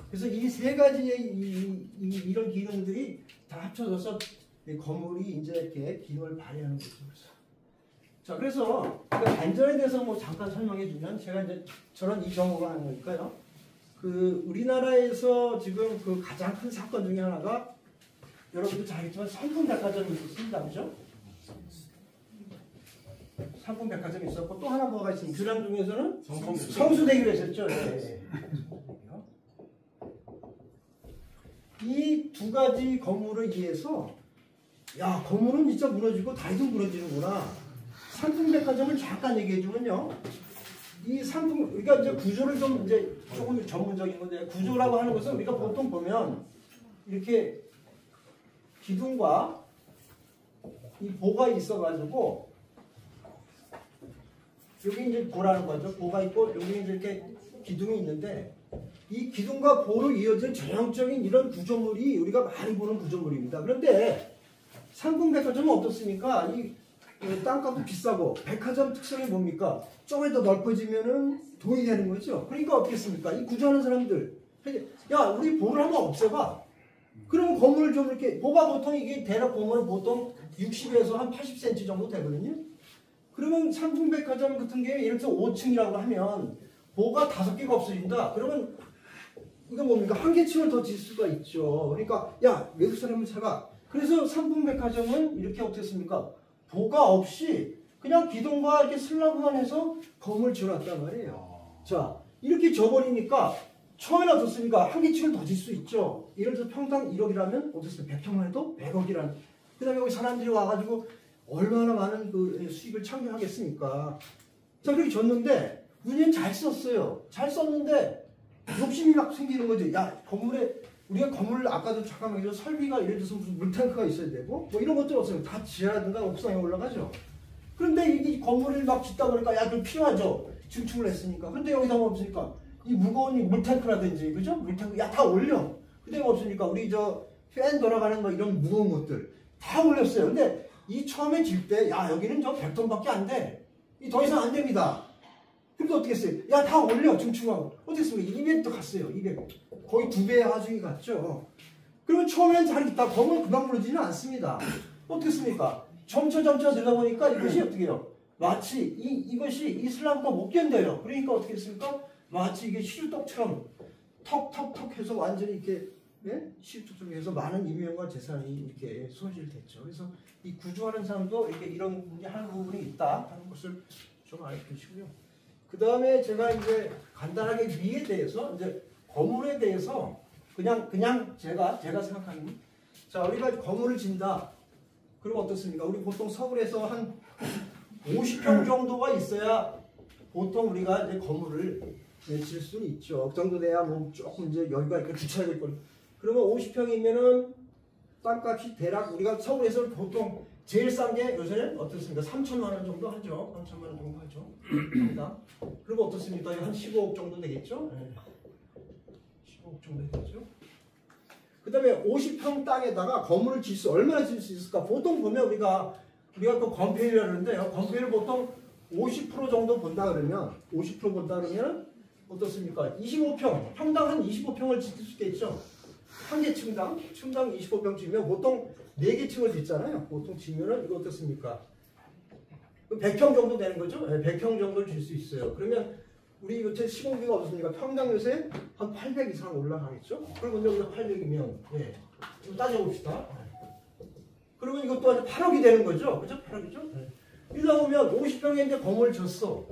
그래서 이 세 가지의 이런 기능들이 다 합쳐져서 이 건물이 이제 이렇게 기능을 발휘하는 거죠. 자, 그래서 안전에 대해서 뭐 잠깐 설명해 주면 제가 이제 저는 이 정보가 하는 거니까요. 그 우리나라에서 지금 그 가장 큰 사건 중에 하나가 여러분도 잘 알겠지만 삼풍백화점이 있었습니다. 그죠? 삼풍백화점이 있었고 또 하나 뭐가 있습니까? 교량 중에서는 성수대교가 있었죠. 네. 이 두 가지 건물을 위해서 야, 건물은 진짜 무너지고 다리도 무너지는구나. 삼풍백화점을 잠깐 얘기해 주면요. 이 상품, 그러니까 이제 구조를 좀 이제 조금 전문적인 건데, 구조라고 하는 것은 우리가 보통 보면 이렇게 기둥과 이 보가 있어가지고 여기 이제 보라는 거죠. 보가 있고 여기 이제 이렇게 기둥이 있는데 이 기둥과 보로 이어진 전형적인 이런 구조물이 우리가 많이 보는 구조물입니다. 그런데 삼풍백화점은 어떻습니까? 이 땅값도 비싸고 백화점 특성이 뭡니까? 조금 더 넓어지면은 돈이 되는 거죠. 그러니까 어떻겠습니까? 이 구조하는 사람들, 야 우리 보를 한번 없애봐. 그러면 건물을 좀 이렇게, 보가 보통 이게 대략 보면 보통 60에서 한 80cm 정도 되거든요. 그러면 삼풍백화점 같은 게 예를 들어 5층이라고 하면 보가 5개가 없어진다. 그러면 이거 뭡니까? 한 개 층을 더 질 수가 있죠. 그러니까 야 외국 사람을 사가. 그래서 삼풍백화점은 이렇게 어떻겠습니까? 보가 없이 그냥 기둥과 이렇게 슬라브만 해서 건물을 지어놨단 말이에요. 자, 이렇게 져버리니까 처음에는 어떻습니까? 한 개 층을 더 질 수 있죠. 예를 들어서 평당 1억이라면 어떻습니까? 100평만 해도 100억이라는. 그 다음에 여기 사람들이 와가지고 얼마나 많은 그 수익을 창조하겠습니까? 자, 그렇게 졌는데 문제는 잘 썼어요. 잘 썼는데 욕심이 막 생기는 거죠. 야, 건물에 우리가 건물 아까도 잠깐 얘기했죠. 설비가 예를 들어서 무슨 물탱크가 있어야 되고 뭐 이런 것들 없어요. 다 지하라든가 옥상에 올라가죠. 그런데 이 건물을 막 짓다 보니까 야, 그럼 필요하죠. 증축을 했으니까. 근데 여기다 뭐 없으니까 이 무거운 이 물탱크라든지 그죠? 물탱크 야 다 올려. 근데 없으니까 우리 저 팬 돌아가는 거 이런 무거운 것들 다 올렸어요. 근데 이 처음에 질 때 야 여기는 저 100톤밖에 안 돼. 이 더 이상 안 됩니다. 근데 어떻게 했어요? 야 다 올려 증축하고. 어떻게 했습니까? 200도 갔어요. 200. 거의 2배의 하중이 갔죠. 그러면 처음엔 잘 있다. 건물 금방 무너지지는 않습니다. 어떻게 했습니까? 점차 늘다 보니까 이것이 어떻게 해요? 마치 이것이 이 슬라브가 못 견뎌요. 그러니까 어떻게 했습니까? 마치 이게 시루떡처럼 턱 해서 완전히 이렇게 네? 시루떡처럼 해서 많은 인명과 재산이 이렇게 손실됐죠. 그래서 이 구조하는 사람도 이렇게 이런 하는 부분이 있다 하는 것을 좀 알려주시고요. 그 다음에 제가 이제 간단하게 위에 대해서 이제 건물에 대해서 그냥 제가 생각하는 자 우리가 건물을 진다. 그럼 어떻습니까? 우리 보통 서울에서 한 50평 정도가 있어야 보통 우리가 이제 건물을 질 수는 있죠. 그 정도 돼야 뭐 조금 이제 여유가 있고 주차할 걸. 그러면 50평이면은 땅값이 대략 우리가 서울에서 보통 제일 싼 게 요새는 어떻습니까? 3천만 원 정도 하죠. 3천만 원 정도 하죠. 그리고 어떻습니까? 한 15억 정도 되겠죠? 네. 15억 정도 되겠죠? 그 다음에 50평 땅에다가 건물을 질 수, 얼마나 질 수 있을까? 보통 보면 우리가 그 건폐율이라고 하는데요. 건폐율을 보통 50% 정도 본다 그러면, 50% 본다 그러면 어떻습니까? 25평, 평당 한 25평을 짓을 수 있겠죠? 한 개 층당 25평 지면 보통 4개 층을 짓잖아요. 보통 지면은 이거 어떻습니까? 100평 정도 되는 거죠? 네, 100평 정도를 질 수 있어요. 그러면 우리 요새 시공비가 어떻습니까? 평당 요새 한 800 이상 올라가겠죠? 그러면 여기서 800이면 네. 좀 따져봅시다. 그러면 이것도 아주 8억이 되는 거죠? 그죠? 8억이죠? 네. 이러다 보면 50평에 이제 건물을 졌어.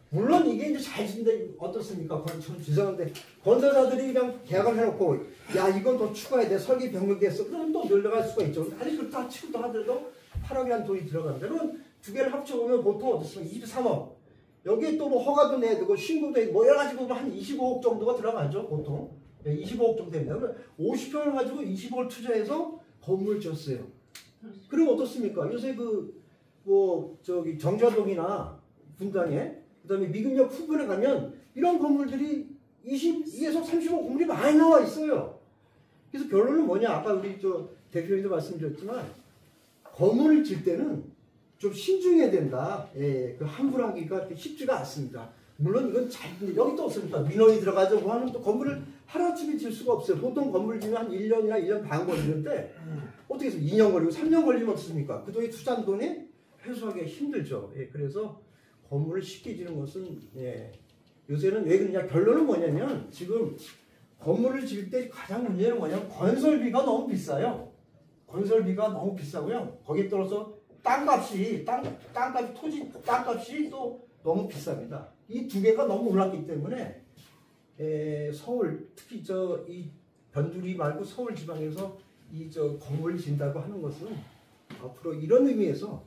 물론 이게 이제 잘 짓는데 어떻습니까? 전 죄송한데 건설사들이 그냥 계약을 해놓고 야 이건 더 추가해야 돼. 설계 변경됐어. 그러면 또 늘려갈 수가 있죠. 아니 그렇다 치고도 하더라도 8억이라는 돈이 들어간다. 그러면 두 개를 합쳐보면 보통 어떻습니까? 23억. 여기에 또 뭐 허가도 내야 되고 신고도 해야 뭐 여러 가지 보면 한 25억 정도가 들어가죠. 보통. 25억 정도 됩니다. 그러면 50평을 가지고 20억을 투자해서 건물을 지었어요. 그럼 어떻습니까? 요새 정자동이나 분당에 그 다음에 미금역 후변에 가면 이런 건물들이 20에서 30억 건물이 많이 나와 있어요. 그래서 결론은 뭐냐? 아까 우리 대표님도 말씀드렸지만 건물을 질 때는 좀 신중해야 된다. 예, 그 함부로 하기가 쉽지가 않습니다. 물론 이건 여기 또 없습니다. 민원이 들어가죠. 뭐 하는 또 건물을 하루아침에 질 수가 없어요. 보통 건물 지면 한 1년이나 1년 반 걸리는데 어떻게 해서 2년 걸리고 3년 걸리면 어떻습니까? 그 돈이 투자한 돈이 회수하기가 힘들죠. 예, 그래서 건물을 쉽게 지는 것은 예, 요새는 왜 그러냐. 결론은 뭐냐면 지금 건물을 지을 때 가장 문제는 뭐냐면 건설비가 너무 비싸요. 건설비가 너무 비싸고요. 거기에 따라서 땅값이 또 너무 비쌉니다. 이 두 개가 너무 올랐기 때문에 서울 특히 이 변두리 말고 서울 지방에서 이 건물을 진다고 하는 것은 앞으로 이런 의미에서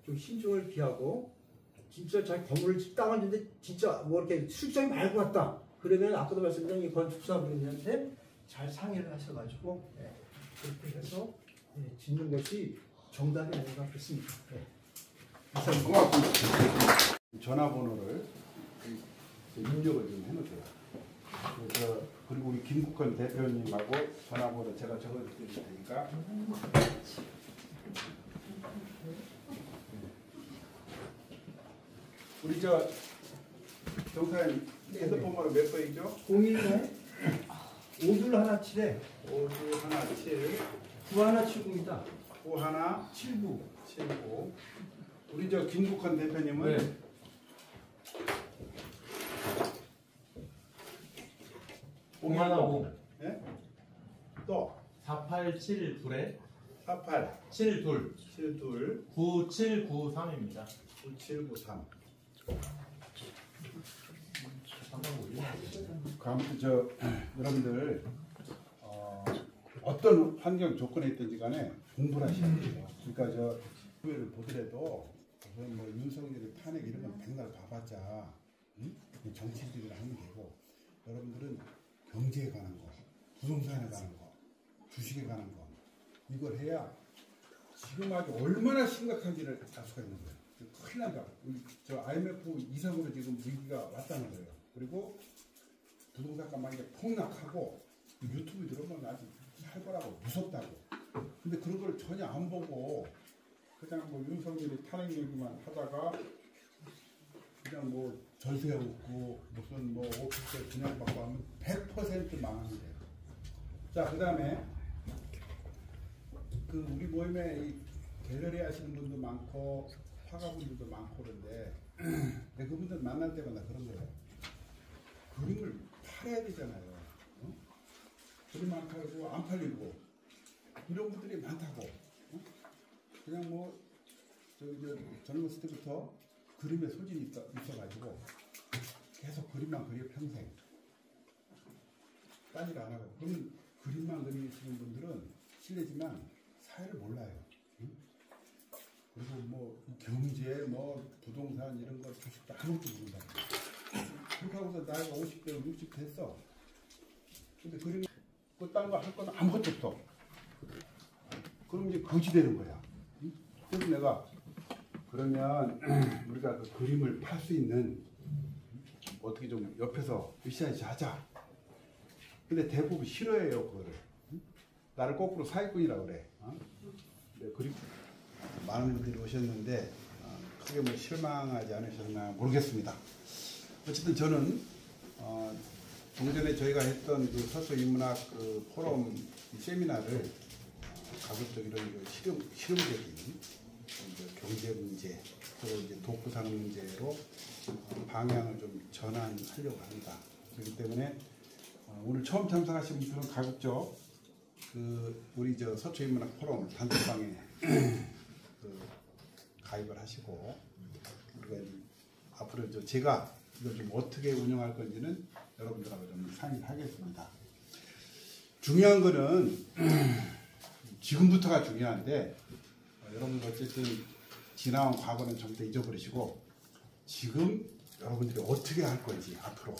좀 신중을 기하고 진짜 자기 건물을 땅을 짓는데 진짜 뭐 이렇게 수익성이 많이 왔다. 그러면 아까도 말씀드린 이 건축사분들한테 잘 상의를 하셔가지고 그렇게 해서 짓는 것이 정답이 아닌가 그렇습니다. 고맙습니다. 전화번호를 입력을 좀 해놓으세요. 그리고 우리 김국헌 대표님하고 전화번호 제가 적어드릴 테니까. 우리 정사님 핸드폰번호 몇 번이죠? 010 5217에 5217 9179입니다. 9179 우리 김국헌 대표님은 네. 공하나고 네? 또 4872에 48 72 72 9793입니다. 9793 여러분들 어떤 환경 조건에 있든지 간에 공부를 하셔야 돼요. 그러니까 후회를 보더라도 뭐 윤석열의 탄핵 이런 건 백날 봐봤자 정치들이 하면 되고 여러분들은 경제에 관한 거, 부동산에 관한 거, 주식에 관한 거 이걸 해야 지금 아주 얼마나 심각한지를 알 수가 있는 거예요. 큰일 난다. IMF 이상으로 지금 위기가 왔다는 거예요. 그리고 부동산가 막 이게 폭락하고 유튜브 들어보면 아주 살벌하고 무섭다고. 근데 그런 걸 전혀 안 보고 그냥 뭐 윤석열이 탄핵 얘기만 하다가 그냥 뭐 절세 웃고 무슨 뭐 오피스텔 분양받고 하면 100% 망하는 거예요. 자, 그 다음에 우리 모임에 이 갤러리 하시는 분도 많고 화가분들도 많고 그런데 근데 그분들 만날 때마다 그런 거예요. 그림을 팔아야 되잖아요. 그림 안 팔고 안 팔리고 이런 분들이 많다고. 그냥 뭐 젊었을 때부터 그림에 소질이 있어가지고 계속 그림만 그려 평생 딴일 안 하고. 그러면 그림만 그리시는 분들은 실례지만 사회를 몰라요. 그리고 뭐 경제, 뭐 부동산 이런 거 주식도 아무것도 모른다. 그렇게 하고서 나이가 50대, 60 됐어. 근데 그림 딴 거 할 건 아무것도 없어. 그럼 이제 거지 되는 거야. 그래서 내가 그러면 우리가 그 그림을 팔 수 있는 어떻게 좀 옆에서 으쌰으쌰 하자. 근데 대부분 싫어해요 그거를. 나를 거꾸로 사기꾼이라고 그래. 네, 그림 많은 분들이 오셨는데 크게 뭐 실망하지 않으셨나 모르겠습니다. 어쨌든 저는 좀 전에 저희가 했던 그 서초인문학 그 포럼 세미나를 가급적 이런 실험적인 경제 문제 그리고 이제 독부상 문제로 방향을 좀 전환하려고 합니다. 그렇기 때문에 오늘 처음 참석하신 분들은 가급적 우리 서초인문학 포럼 단톡방에 가입을 하시고 우리가 앞으로 제가 이걸 좀 어떻게 운영할 건지는 여러분들하고 좀 상의를 하겠습니다. 중요한 거는 지금부터가 중요한데 여러분들 어쨌든 지나온 과거는 전부 다 잊어버리시고 지금 여러분들이 어떻게 할 건지 앞으로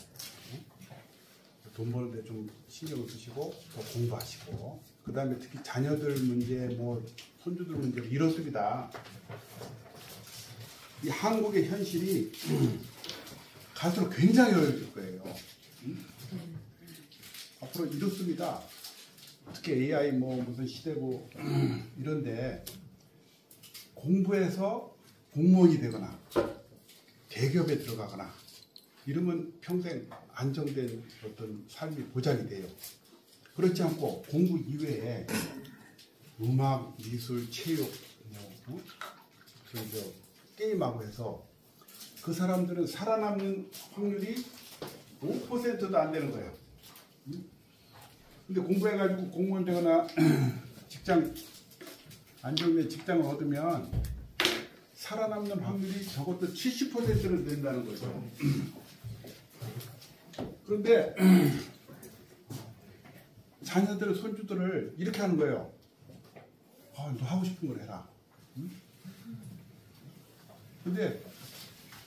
돈 버는데 좀 신경을 쓰시고 더 공부하시고 그 다음에 특히 자녀들 문제 뭐 손주들 문제 이렇습니다. 이 한국의 현실이 갈수록 굉장히 어려질 거예요. 앞으로 이렇습니다. 특히 AI 뭐 무슨 시대고 이런데 공부해서 공무원이 되거나 대기업에 들어가거나 이러면 평생 안정된 어떤 삶이 보장이 돼요. 그렇지 않고 공부 이외에 음악, 미술, 체육, 뭐, 게임하고 해서 그 사람들은 살아남는 확률이 5%도 안 되는 거예요. 근데 공부해가지고 공무원 되거나 직장, 안정된 직장을 얻으면 살아남는 확률이 적어도 70%는 된다는 거죠. 그런데 자녀들, 손주들을 이렇게 하는 거예요. 너 하고 싶은 걸 해라. 근데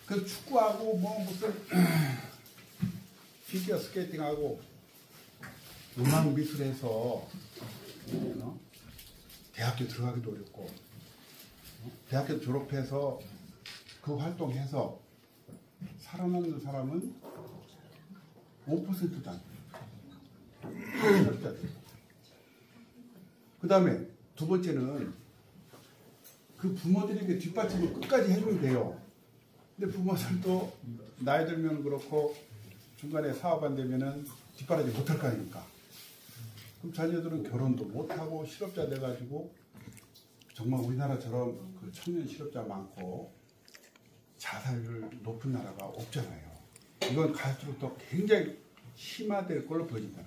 그 축구하고 뭐 무슨 피겨 스케이팅하고 음악 미술해서 대학교 들어가기도 어렵고 대학교 졸업해서 그 활동해서 살아남는 사람은 5%도 안 돼요. 그 다음에 두 번째는 그 부모들에게 뒷받침을 끝까지 해주면 돼요. 근데 부모들도 나이 들면 그렇고 중간에 사업 안 되면은 뒷바라지 못할 거 아닙니까? 그럼 자녀들은 결혼도 못하고 실업자 돼가지고 정말 우리나라처럼 그 청년 실업자 많고 자살률 높은 나라가 없잖아요. 이건 갈수록 더 굉장히 심화될 걸로 보여진다.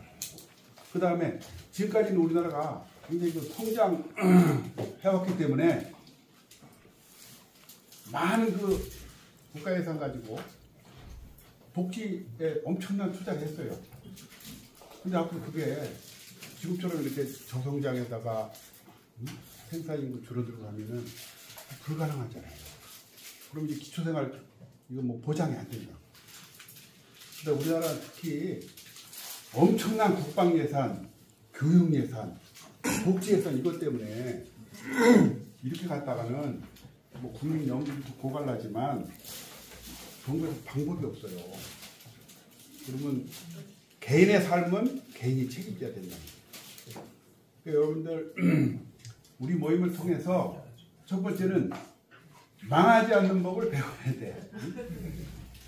그 다음에 지금까지는 우리나라가 굉장히 그 성장해왔기 때문에 많은 그 국가 예산 가지고 복지에 엄청난 투자를 했어요. 근데 앞으로 그게 지금처럼 이렇게 저성장에다가 생산인구 줄어들고 하면은 불가능하잖아요. 그럼 이제 기초생활 이거 뭐 보장이 안 된다. 근데 우리나라 특히 엄청난 국방 예산, 교육 예산, 복지 예산 이것 때문에 이렇게 갔다가는 뭐 국민 연금도 고갈나지만 정부에서 방법이 없어요. 그러면 개인의 삶은 개인이 책임져야 된다. 그러니까 여러분들 우리 모임을 통해서 첫 번째는 망하지 않는 법을 배워야 돼.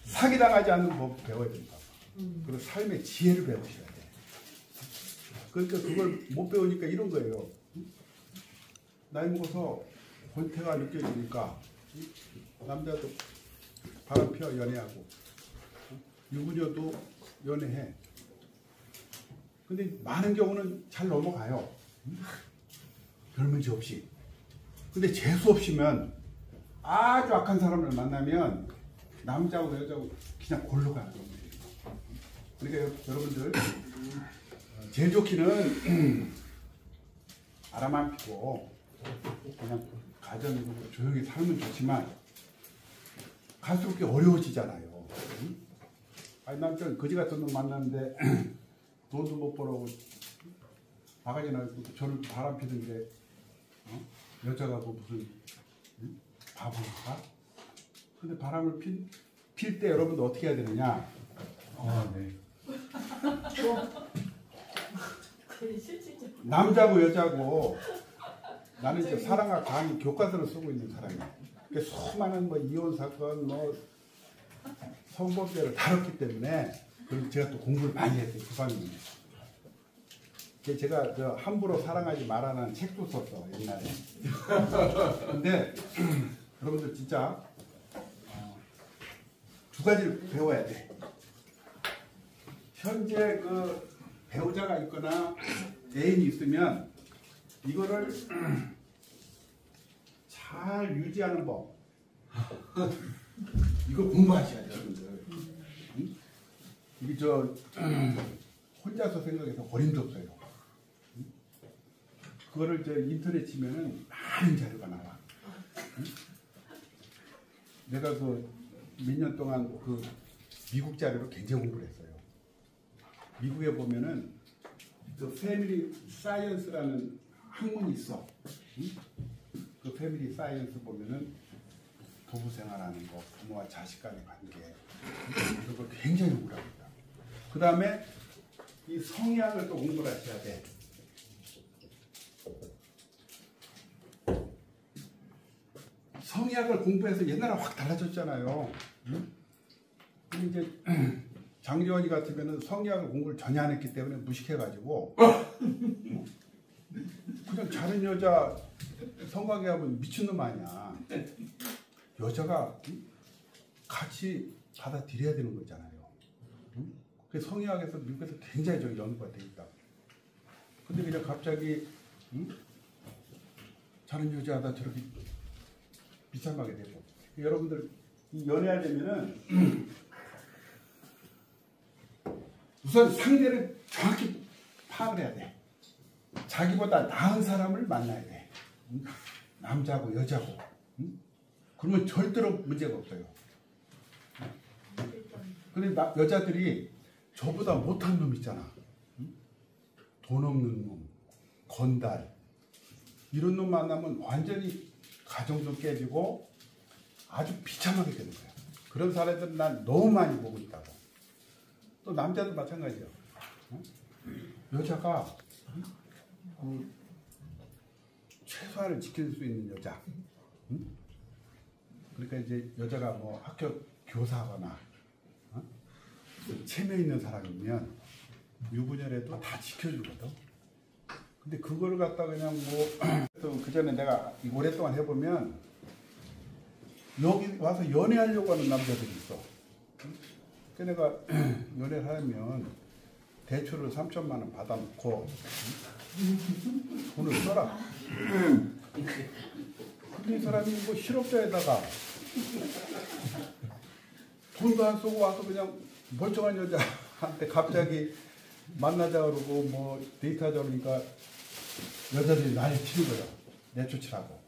사기당하지 않는 법 배워야 된다. 그리고 삶의 지혜를 배우셔야 돼. 그러니까 그걸 못 배우니까 이런 거예요. 나이 먹어서 권태가 느껴지니까 남자도 바람 피워 연애하고 유부녀도 연애해. 근데 많은 경우는 잘 넘어가요. 별 문제 없이. 근데 재수 없이면 아주 악한 사람을 만나면 남자하고 여자하고 그냥 골로 가는 겁니다. 그러니까 여러분들 제일 좋기는 바람 안 피고 그냥 가정으로 조용히 살면 좋지만 갈수록 어려워지잖아요. 아니 남편 거지 같은 놈 만났는데 돈도 못 벌어오고 바가지나 저를 바람 피던데 여자가 뭐 무슨 바보인가? 근데 바람을 필 때 여러분들 어떻게 해야 되느냐? 네. 남자고 여자고 나는 이제 사랑과 강의 교과서를 쓰고 있는 사람이야. 그러니까 수많은 뭐 이혼 사건, 뭐 성범죄를 다뤘기 때문에 그리고 제가 또 공부를 많이 했어요. 주방님이. 제가 저 함부로 사랑하지 말라는 책도 썼어 옛날에. 근데 여러분들 진짜 두 가지를 배워야 돼. 현재 그 배우자가 있거나 애인이 있으면 이거를 잘 유지하는 법. 이거 공부하셔야 돼요, 여러분들. 응? 이게 저 혼자서 생각해서 어림도 없어요. 응? 그거를 저 인터넷 치면은 많은 자료가 나와. 응? 내가 그 몇 년 동안 그 미국 자료로 굉장히 공부를 했어요. 미국에 보면은 그 패밀리 사이언스라는 학문이 있어. 응? 그 패밀리 사이언스 보면은 부부 생활하는 거, 부모와 자식 간의 관계 이런 걸 굉장히 공부를 합니다. 그 다음에 이 성향을 또 공부를 하셔야 돼. 성의학을 공부해서 옛날에 확 달라졌잖아요. 응? 근데 이제 장지원이 같으면은 성의학을 공부를 전혀 안 했기 때문에 무식해가지고 그냥 다른 여자 성관계 하면 미친놈 아니야. 여자가 같이 받아들여야 되는 거잖아요. 응? 그래서 성의학에서 미국에서 굉장히 저기 연구가 돼 있다. 근데 그냥 갑자기 응? 다른 여자하다 저렇게 비참하게 되고. 여러분들 이 연애하려면은 우선 상대를 정확히 파악을 해야 돼. 자기보다 나은 사람을 만나야 돼. 응? 남자고 여자고. 응? 그러면 절대로 문제가 없어요. 근데 여자들이 저보다 못한 놈 있잖아. 응? 돈 없는 놈, 건달. 이런 놈 만나면 완전히 가정도 깨지고 아주 비참하게 되는 거야. 그런 사례들은 난 너무 많이 보고 있다고. 또 남자도 마찬가지야. 응? 여자가 최소한을 지킬 수 있는 여자. 응? 그러니까 이제 여자가 뭐 학교 교사거나 체면 있는 사람이면 유부녀라도 다 지켜주거든. 근데 그거를 갖다 그냥 뭐 그 전에 내가 오랫동안 해보면 여기 와서 연애하려고 하는 남자들이 있어. 그러니까 내가 연애를 하면 대출을 3천만 원 받아놓고 돈을 써라. 근데 이 사람이 뭐 실업자에다가 돈도 안 쓰고 와서 그냥 멀쩡한 여자한테 갑자기 만나자 그러고 뭐 데이트하자 그러니까 여자들이 난리 치는 거야. 내쫓으라고.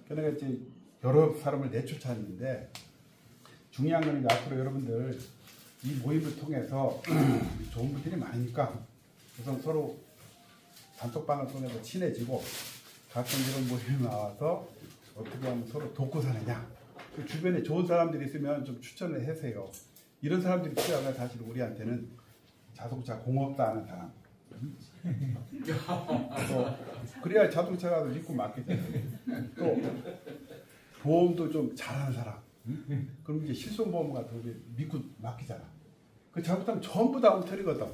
그러니까 이제 여러 사람을 내쫓았는데 중요한 건 앞으로 여러분들 이 모임을 통해서 좋은 분들이 많으니까 우선 서로 단톡방을 통해서 친해지고 가끔 이런 모임에 나와서 어떻게 하면 서로 돕고 사느냐. 그 주변에 좋은 사람들이 있으면 좀 추천을 해주세요. 이런 사람들이 필요하면 사실 우리한테는 자동차 공업도 하는 사람. 그래야 자동차가 믿고 맡기잖아요. 또 보험도 좀 잘하는 사람. 그럼 이제 실손보험 같은 거 믿고 맡기잖아. 그 잘못하면 전부 다 엉터리거든.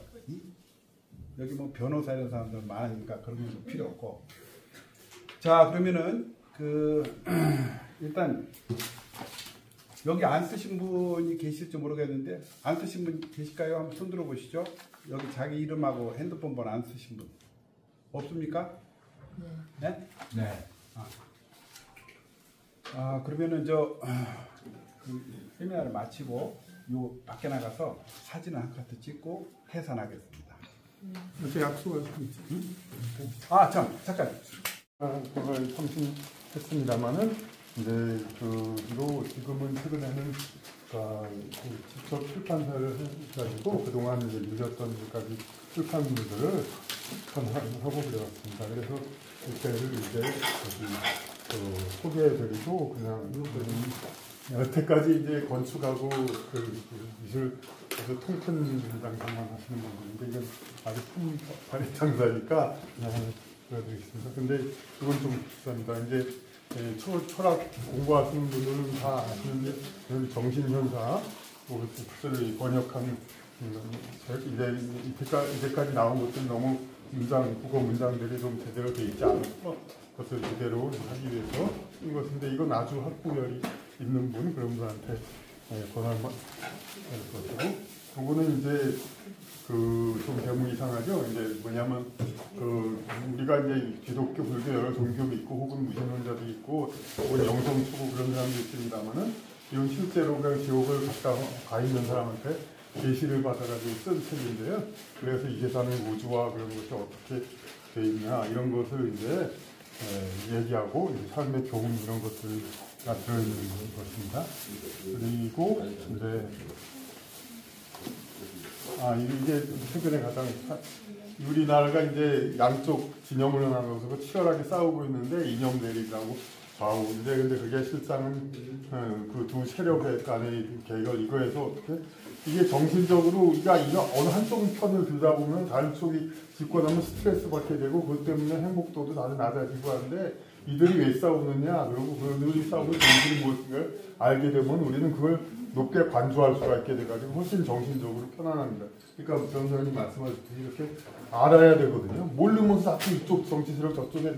여기 뭐 변호사 이런 사람들 많으니까 그런 건 필요 없고. 자, 그러면은 일단 여기 안 쓰신 분이 계실지 모르겠는데 안 쓰신 분 계실까요? 한번 손 들어 보시죠. 여기 자기 이름하고 핸드폰 번호 안 쓰신 분 없습니까? 네? 네. 그러면은 그 세미나를 마치고 요 밖에 나가서 사진 한 카트 찍고 해산하겠습니다. 저 약속을 좀 있어요. 잠깐. 그걸 참신했습니다만은 이제 주로 지금은 최근에는 직접 출판사를 해가지고 그동안 이제 밀렸던 까지 출판물들을 하고 그래왔습니다. 그래서 이때를 이제 소개해드리고 그냥 여태까지 이제 건축하고 미술 통큰 장사만 하시는 분들인데 이건 아주 큰 발의 장사니까 그냥 보여드리겠습니다. 근데 이건 좀 비쌉니다. 이제 철학 공부하시는 분들은 다 아시는데 정신현사 를 번역한 이제까지 나온 것들 너무 국어 문장들이 좀 제대로 돼 있지 않아서 그것을 제대로 하기 위해서 쓴 것인데 이건 아주 학구열이 있는 분 그런 분한테 권한을 받을 것이고 그거는 이제 좀 대목이 이상하죠. 이제 뭐냐면 우리가 이제 기독교, 불교 여러 종교도 있고 혹은 무신론자도 있고 혹은 영성추구 그런 사람도 있습니다만은 이건 실제로 그냥 지옥을 가 있는 사람한테 계시를 받아가지고 쓴 책인데요. 그래서 이 세상의 우주와 그런 것이 어떻게 돼 있냐 이런 것을 이제 얘기하고 삶의 교훈 이런 것들가 들어있는 것입니다. 그리고 이제 이게 최근에 가장 우리나라가 이제 양쪽 진영으로 나눠서 치열하게 싸우고 있는데 이념 대립이라고 좌우인데 근데 그게 실상은 그 두 세력 간의 계획을 이거에서 어떻게 이게 정신적으로 우리가 어느 한쪽 편을 들다 보면 다른 쪽이 집권하면 스트레스 받게 되고 그것 때문에 행복도도 다들 낮아지고 하는데 이들이 왜 싸우느냐, 그리고 그들이 싸우는 본질이 무엇인가를 알게 되면 우리는 그걸 높게 관조할 수가 있게 돼가지고 훨씬 정신적으로 편안합니다. 그러니까 변호사님 말씀하셨듯이 이렇게 알아야 되거든요. 모르면서 자꾸 이쪽 정치 세력 저쪽에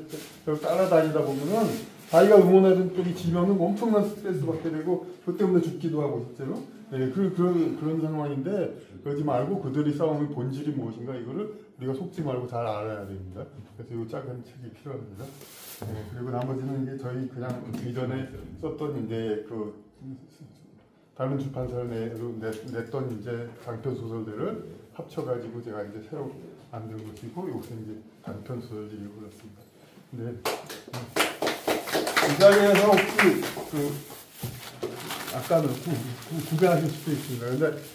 따라다니다 보면은 자기가 응원하던 쪽이 지면은 엄청난 스트레스 받게 되고 그 때문에 죽기도 하고 실제로 그런 상황인데 그러지 말고 그들이 싸우는 본질이 무엇인가 이거를 우리가 속지 말고 잘 알아야 됩니다. 그래서 이 작은 책이 필요합니다. 그리고 나머지는 이게 저희 그냥 이전에 썼던 이제 그 다른 출판사를 냈던 이제 장편 소설들을 합쳐가지고 제가 이제 새로 만든 것이고 여기서 이제 단편 소설들이 올랐습니다. 근데 이 자리에서 혹시 그 아까는 구매하실 수도 있습니다.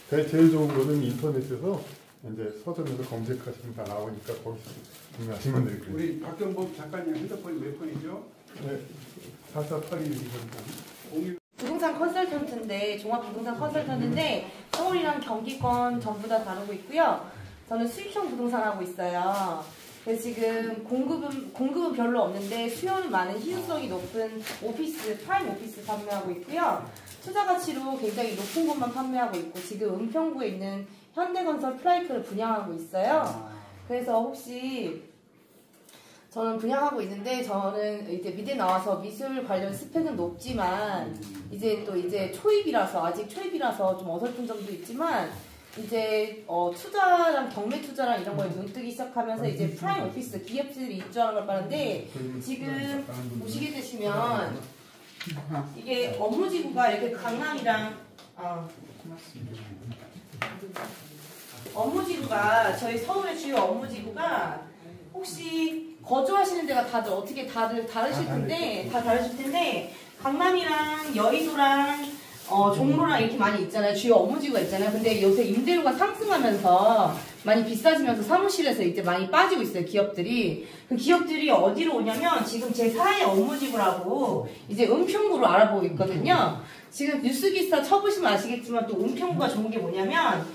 근데 제일 좋은 거는 인터넷에서 이제 서점에서 검색하시면 다 나오니까 거기서 구매하시면 될 거예요. 우리 박경복 작가님 핸드폰이 몇 번이죠? 네, 4482 부동산 컨설턴트인데 종합 부동산 컨설턴트인데 서울이랑 경기권 전부 다 다루고 있고요. 저는 수익형 부동산 하고 있어요. 그래서 지금 공급은 별로 없는데 수요는 많은 희소성이 높은 오피스, 프라임 오피스 판매하고 있고요. 투자 가치로 굉장히 높은 곳만 판매하고 있고 지금 은평구에 있는 현대건설 플라이크를 분양하고 있어요. 그래서 혹시 저는 분양하고 있는데 저는 이제 미대 나와서 미술 관련 스펙은 높지만 이제 초입이라서 아직 초입이라서 좀 어설픈 점도 있지만 이제 투자랑 경매 투자랑 이런 거에 눈 뜨기 시작하면서 이제 프라임 오피스 기업들이 입주하는 걸 봤는데 지금 보시게 되시면 이게 업무지구가 이렇게 강남이랑 업무지구가 저희 서울의 주요 업무지구가 혹시 거주하시는 데가 다들 다르실 텐데 강남이랑 여의도랑 종로랑 이렇게 많이 있잖아요. 주요 업무지구가 있잖아요. 근데 요새 임대료가 상승하면서 많이 비싸지면서 사무실에서 이제 많이 빠지고 있어요. 기업들이. 그 기업들이 어디로 오냐면 지금 제 4의 업무지구라고 이제 은평구로 알아보고 있거든요. 지금 뉴스기사 쳐보시면 아시겠지만 또 은평구가 좋은 게 뭐냐면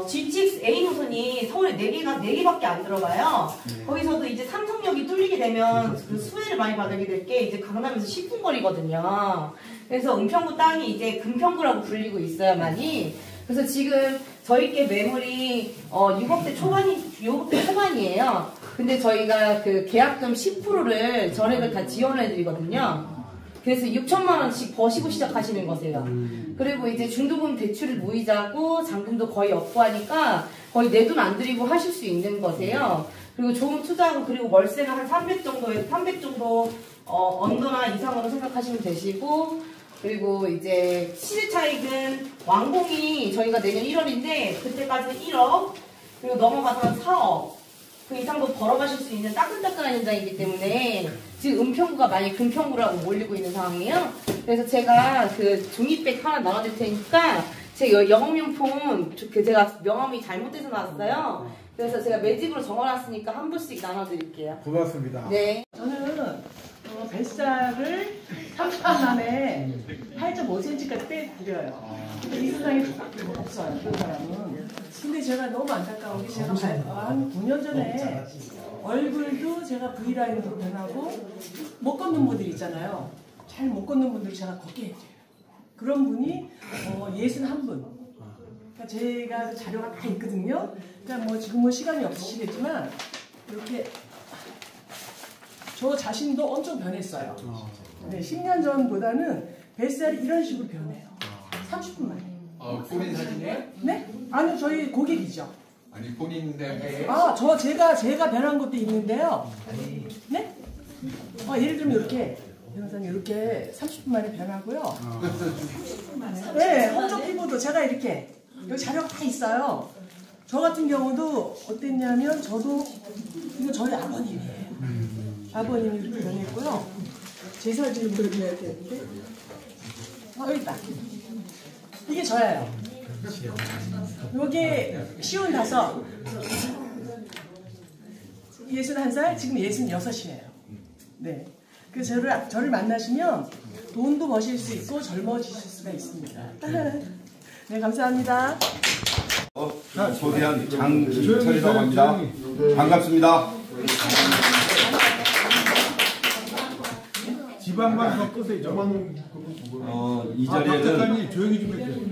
GTX A 노선이 서울에 4개밖에 안 들어가요. 거기서도 이제 삼성역이 뚫리게 되면 그 수혜를 많이 받게 될 게 이제 강남에서 10분 거리거든요. 그래서 은평구 땅이 이제 금평구라고 불리고 있어요, 많이. 그래서 지금 저희께 매물이 6억대 초반이에요. 근데 저희가 그 계약금 10%를 전액을 다 지원을 해드리거든요. 그래서 6천만 원씩 버시고 시작하시는 거세요. 그리고 이제 중도금 대출을 무이자고 잔금도 거의 없고 하니까 거의 내 돈 안 들이고 하실 수 있는 거세요. 그리고 좋은 투자하고 그리고 월세는 한 300 정도 언더나 이상으로 생각하시면 되시고 그리고 이제 시세 차익은 완공이 저희가 내년 1월인데 그때까지는 1억 그리고 넘어가서는 4억 그 이상도 벌어가실 수 있는 따끈따끈한 현장이기 때문에 지금 은평구가 많이 금평구라고 몰리고 있는 상황이에요. 그래서 제가 그 종이백 하나 나눠드릴 테니까 제 영업용품 제가 명함이 잘못돼서 나왔어요. 그래서 제가 매집으로 적어놨으니까 한 분씩 나눠드릴게요. 고맙습니다. 네. 저는 뱃살을 30분 만에 8.5cm까지 빼드려요. 근데 이 세상에 없어요. 그런 사람은. 근데 제가 너무 안타까운 게 제가 한 9년 전에 얼굴도 제가 V라인으로 변하고 못 걷는 분들 있잖아요. 잘 못 걷는 분들 제가 걷게 해줘요. 그런 분이 61분. 그러니까 제가 자료가 다 있거든요. 그러니까 뭐 지금은 시간이 없으시겠지만 이렇게 저 자신도 엄청 변했어요. 네, 10년 전보다는 뱃살이 이런 식으로 변해요. 30분 만에. 본인 사진이에요? 네? 아니요, 저희 고객이죠. 아니 본인인데. 제가 변한 것도 있는데요. 네? 예를 들면 이렇게 변호사님 이렇게 30분 만에 변하고요. 네, hom쪽 피부도 제가 이렇게 여기 자료가 다 있어요. 저 같은 경우도 어땠냐면 저도 이거 저희 아버님이에요. 아버님이 이렇게 변했고요. 제 사진을 보여드려야 되는데 여기 있다. 이게 저예요. 요게 55 61살 지금 66이에요. 네. 그래서 저를 만나시면 돈도 버실 수 있고 젊어지실 수가 있습니다. 네, 감사합니다. 소대한 장철이라고 합니다. 반갑습니다. 지방만 섞으세요. 이 자리에는 박사님 조용히 좀 해주세요.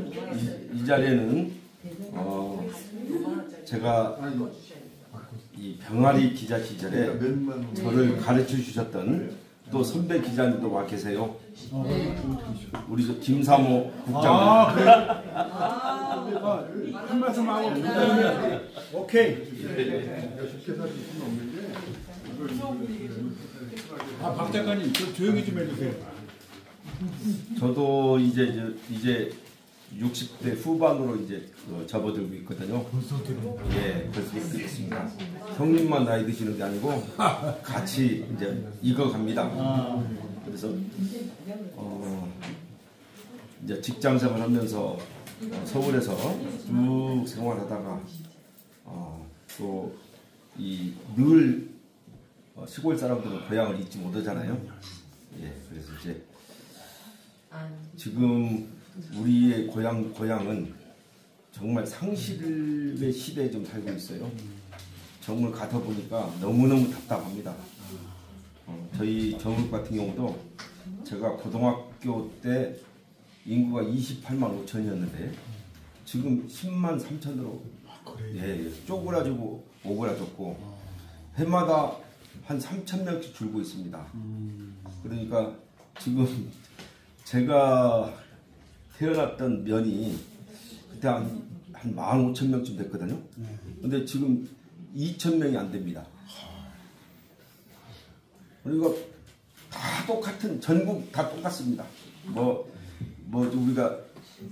이 자리에는 제가 이 병아리 기자 시절에 저를 가르쳐 주셨던 또 선배 기자님도 와 계세요. 우리 저 김사모 국장. 그래? 한 말씀 하고 오케이. 박 작가님 좀 조용히 좀 해주세요. 저도 이제 60대 후반으로 이제 접어들고 있거든요. 벌써 들었나? 예, 벌써 그렇습니다. 형님만 나이 드시는 게 아니고 같이 이제 익어갑니다. 그래서 이제 직장 생활하면서 서울에서 쭉 생활하다가 또 이 늘 시골 사람들은 고향을 잊지 못하잖아요. 예, 그래서 이제 지금 우리의 고향은 정말 상실의 시대에 좀 살고 있어요. 정말 가다 보니까 너무너무 답답합니다. 저희 정읍 같은 경우도 제가 고등학교 때 인구가 28만 5천이었는데 지금 10만 3천으로 예, 쪼그라지고 오그라졌고 해마다 한 3천 명씩 줄고 있습니다. 그러니까 지금 제가 태어났던 면이 그때 한 15,000명쯤 됐거든요. 근데 지금 2,000명이 안 됩니다. 그러니까 다 똑같은, 전국 다 똑같습니다. 우리가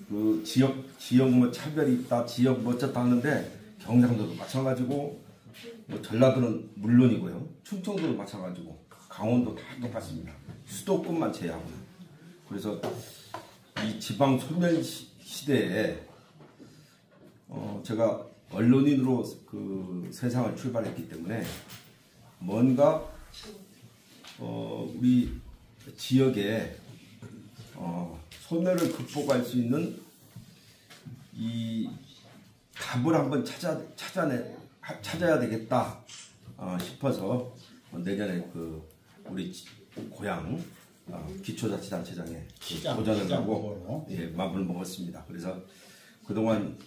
그 지역 뭐 차별이 있다, 지역 뭐 어쩌다 하는데 경상도도 마찬가지고, 전라도는 물론이고요. 충청도도 마찬가지고, 강원도 다 똑같습니다. 수도권만 제외하고. 그래서 이 지방 소멸 시대에 제가 언론인으로 그 세상을 출발했기 때문에 뭔가 우리 지역에 소멸을 극복할 수 있는 이 답을 한번 찾아야 되겠다 싶어서 내년에 그 우리 고향 기초자치단체장에 도전을 하고 마음을 먹었습니다. 그래서 그동안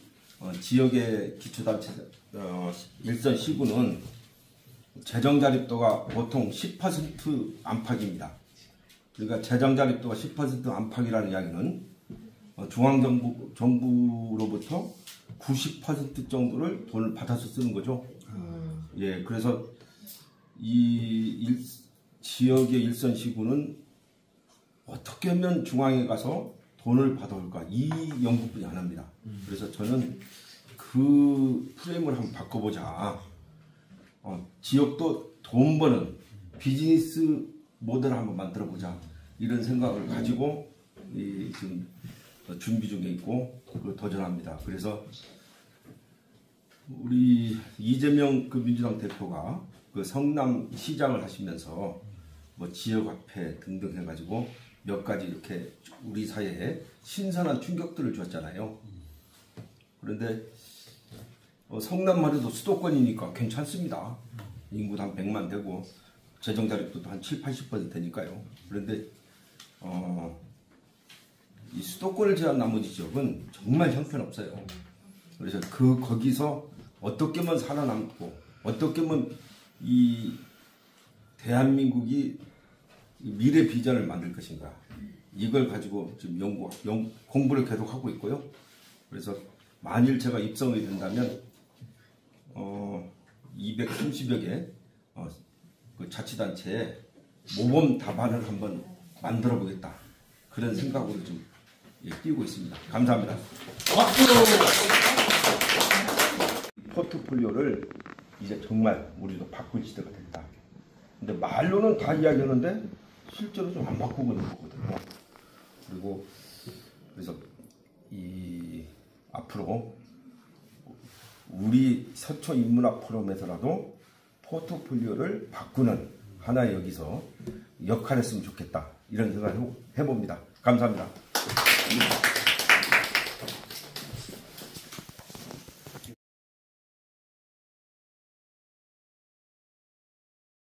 지역의 기초단체 일선 시구는 재정 자립도가 보통 10% 안팎입니다. 그러니까 재정 자립도가 10% 안팎이라는 이야기는 중앙정부로부터 90% 정도를 돈을 받아서 쓰는 거죠. 예, 그래서 이 지역의 일선 시구는 어떻게 하면 중앙에 가서 돈을 받아올까, 이 연구뿐이 안 합니다. 그래서 저는 그 프레임을 한번 바꿔보자. 지역도 돈 버는 비즈니스 모델을 한번 만들어보자, 이런 생각을 가지고 지금 준비 중에 있고 도전합니다. 그래서 우리 이재명 그 민주당 대표가 그 성남 시장을 하시면서 뭐 지역화폐 등등 해가지고 몇 가지 이렇게 우리 사회에 신선한 충격들을 주었잖아요. 그런데 성남만 해도 수도권이니까 괜찮습니다. 인구도 한 100만 되고 재정 자립도도 한 70-80% 되니까요. 그런데 이 수도권을 제한 나머지 지역은 정말 형편없어요. 그래서 거기서 어떻게 하면 살아남고 어떻게 하면 이 대한민국이 미래 비전을 만들 것인가, 이걸 가지고 지금 공부를 계속 하고 있고요. 그래서 만일 제가 입성이 된다면 230여 개 그 자치단체에 모범 답안을 한번 만들어 보겠다, 그런 생각으로 좀 뛰고 있습니다. 감사합니다. 박수! 포트폴리오를 이제 정말 우리도 바꿀 시대가 됐다. 근데 말로는 다 이야기하는데 실제로 좀 안 바꾸고 있는 거거든요. 그리고 그래서 앞으로 우리 서초 인문학 포럼에서라도 포트폴리오를 바꾸는 하나의 여기서 역할을 했으면 좋겠다, 이런 생각을 해봅니다. 감사합니다.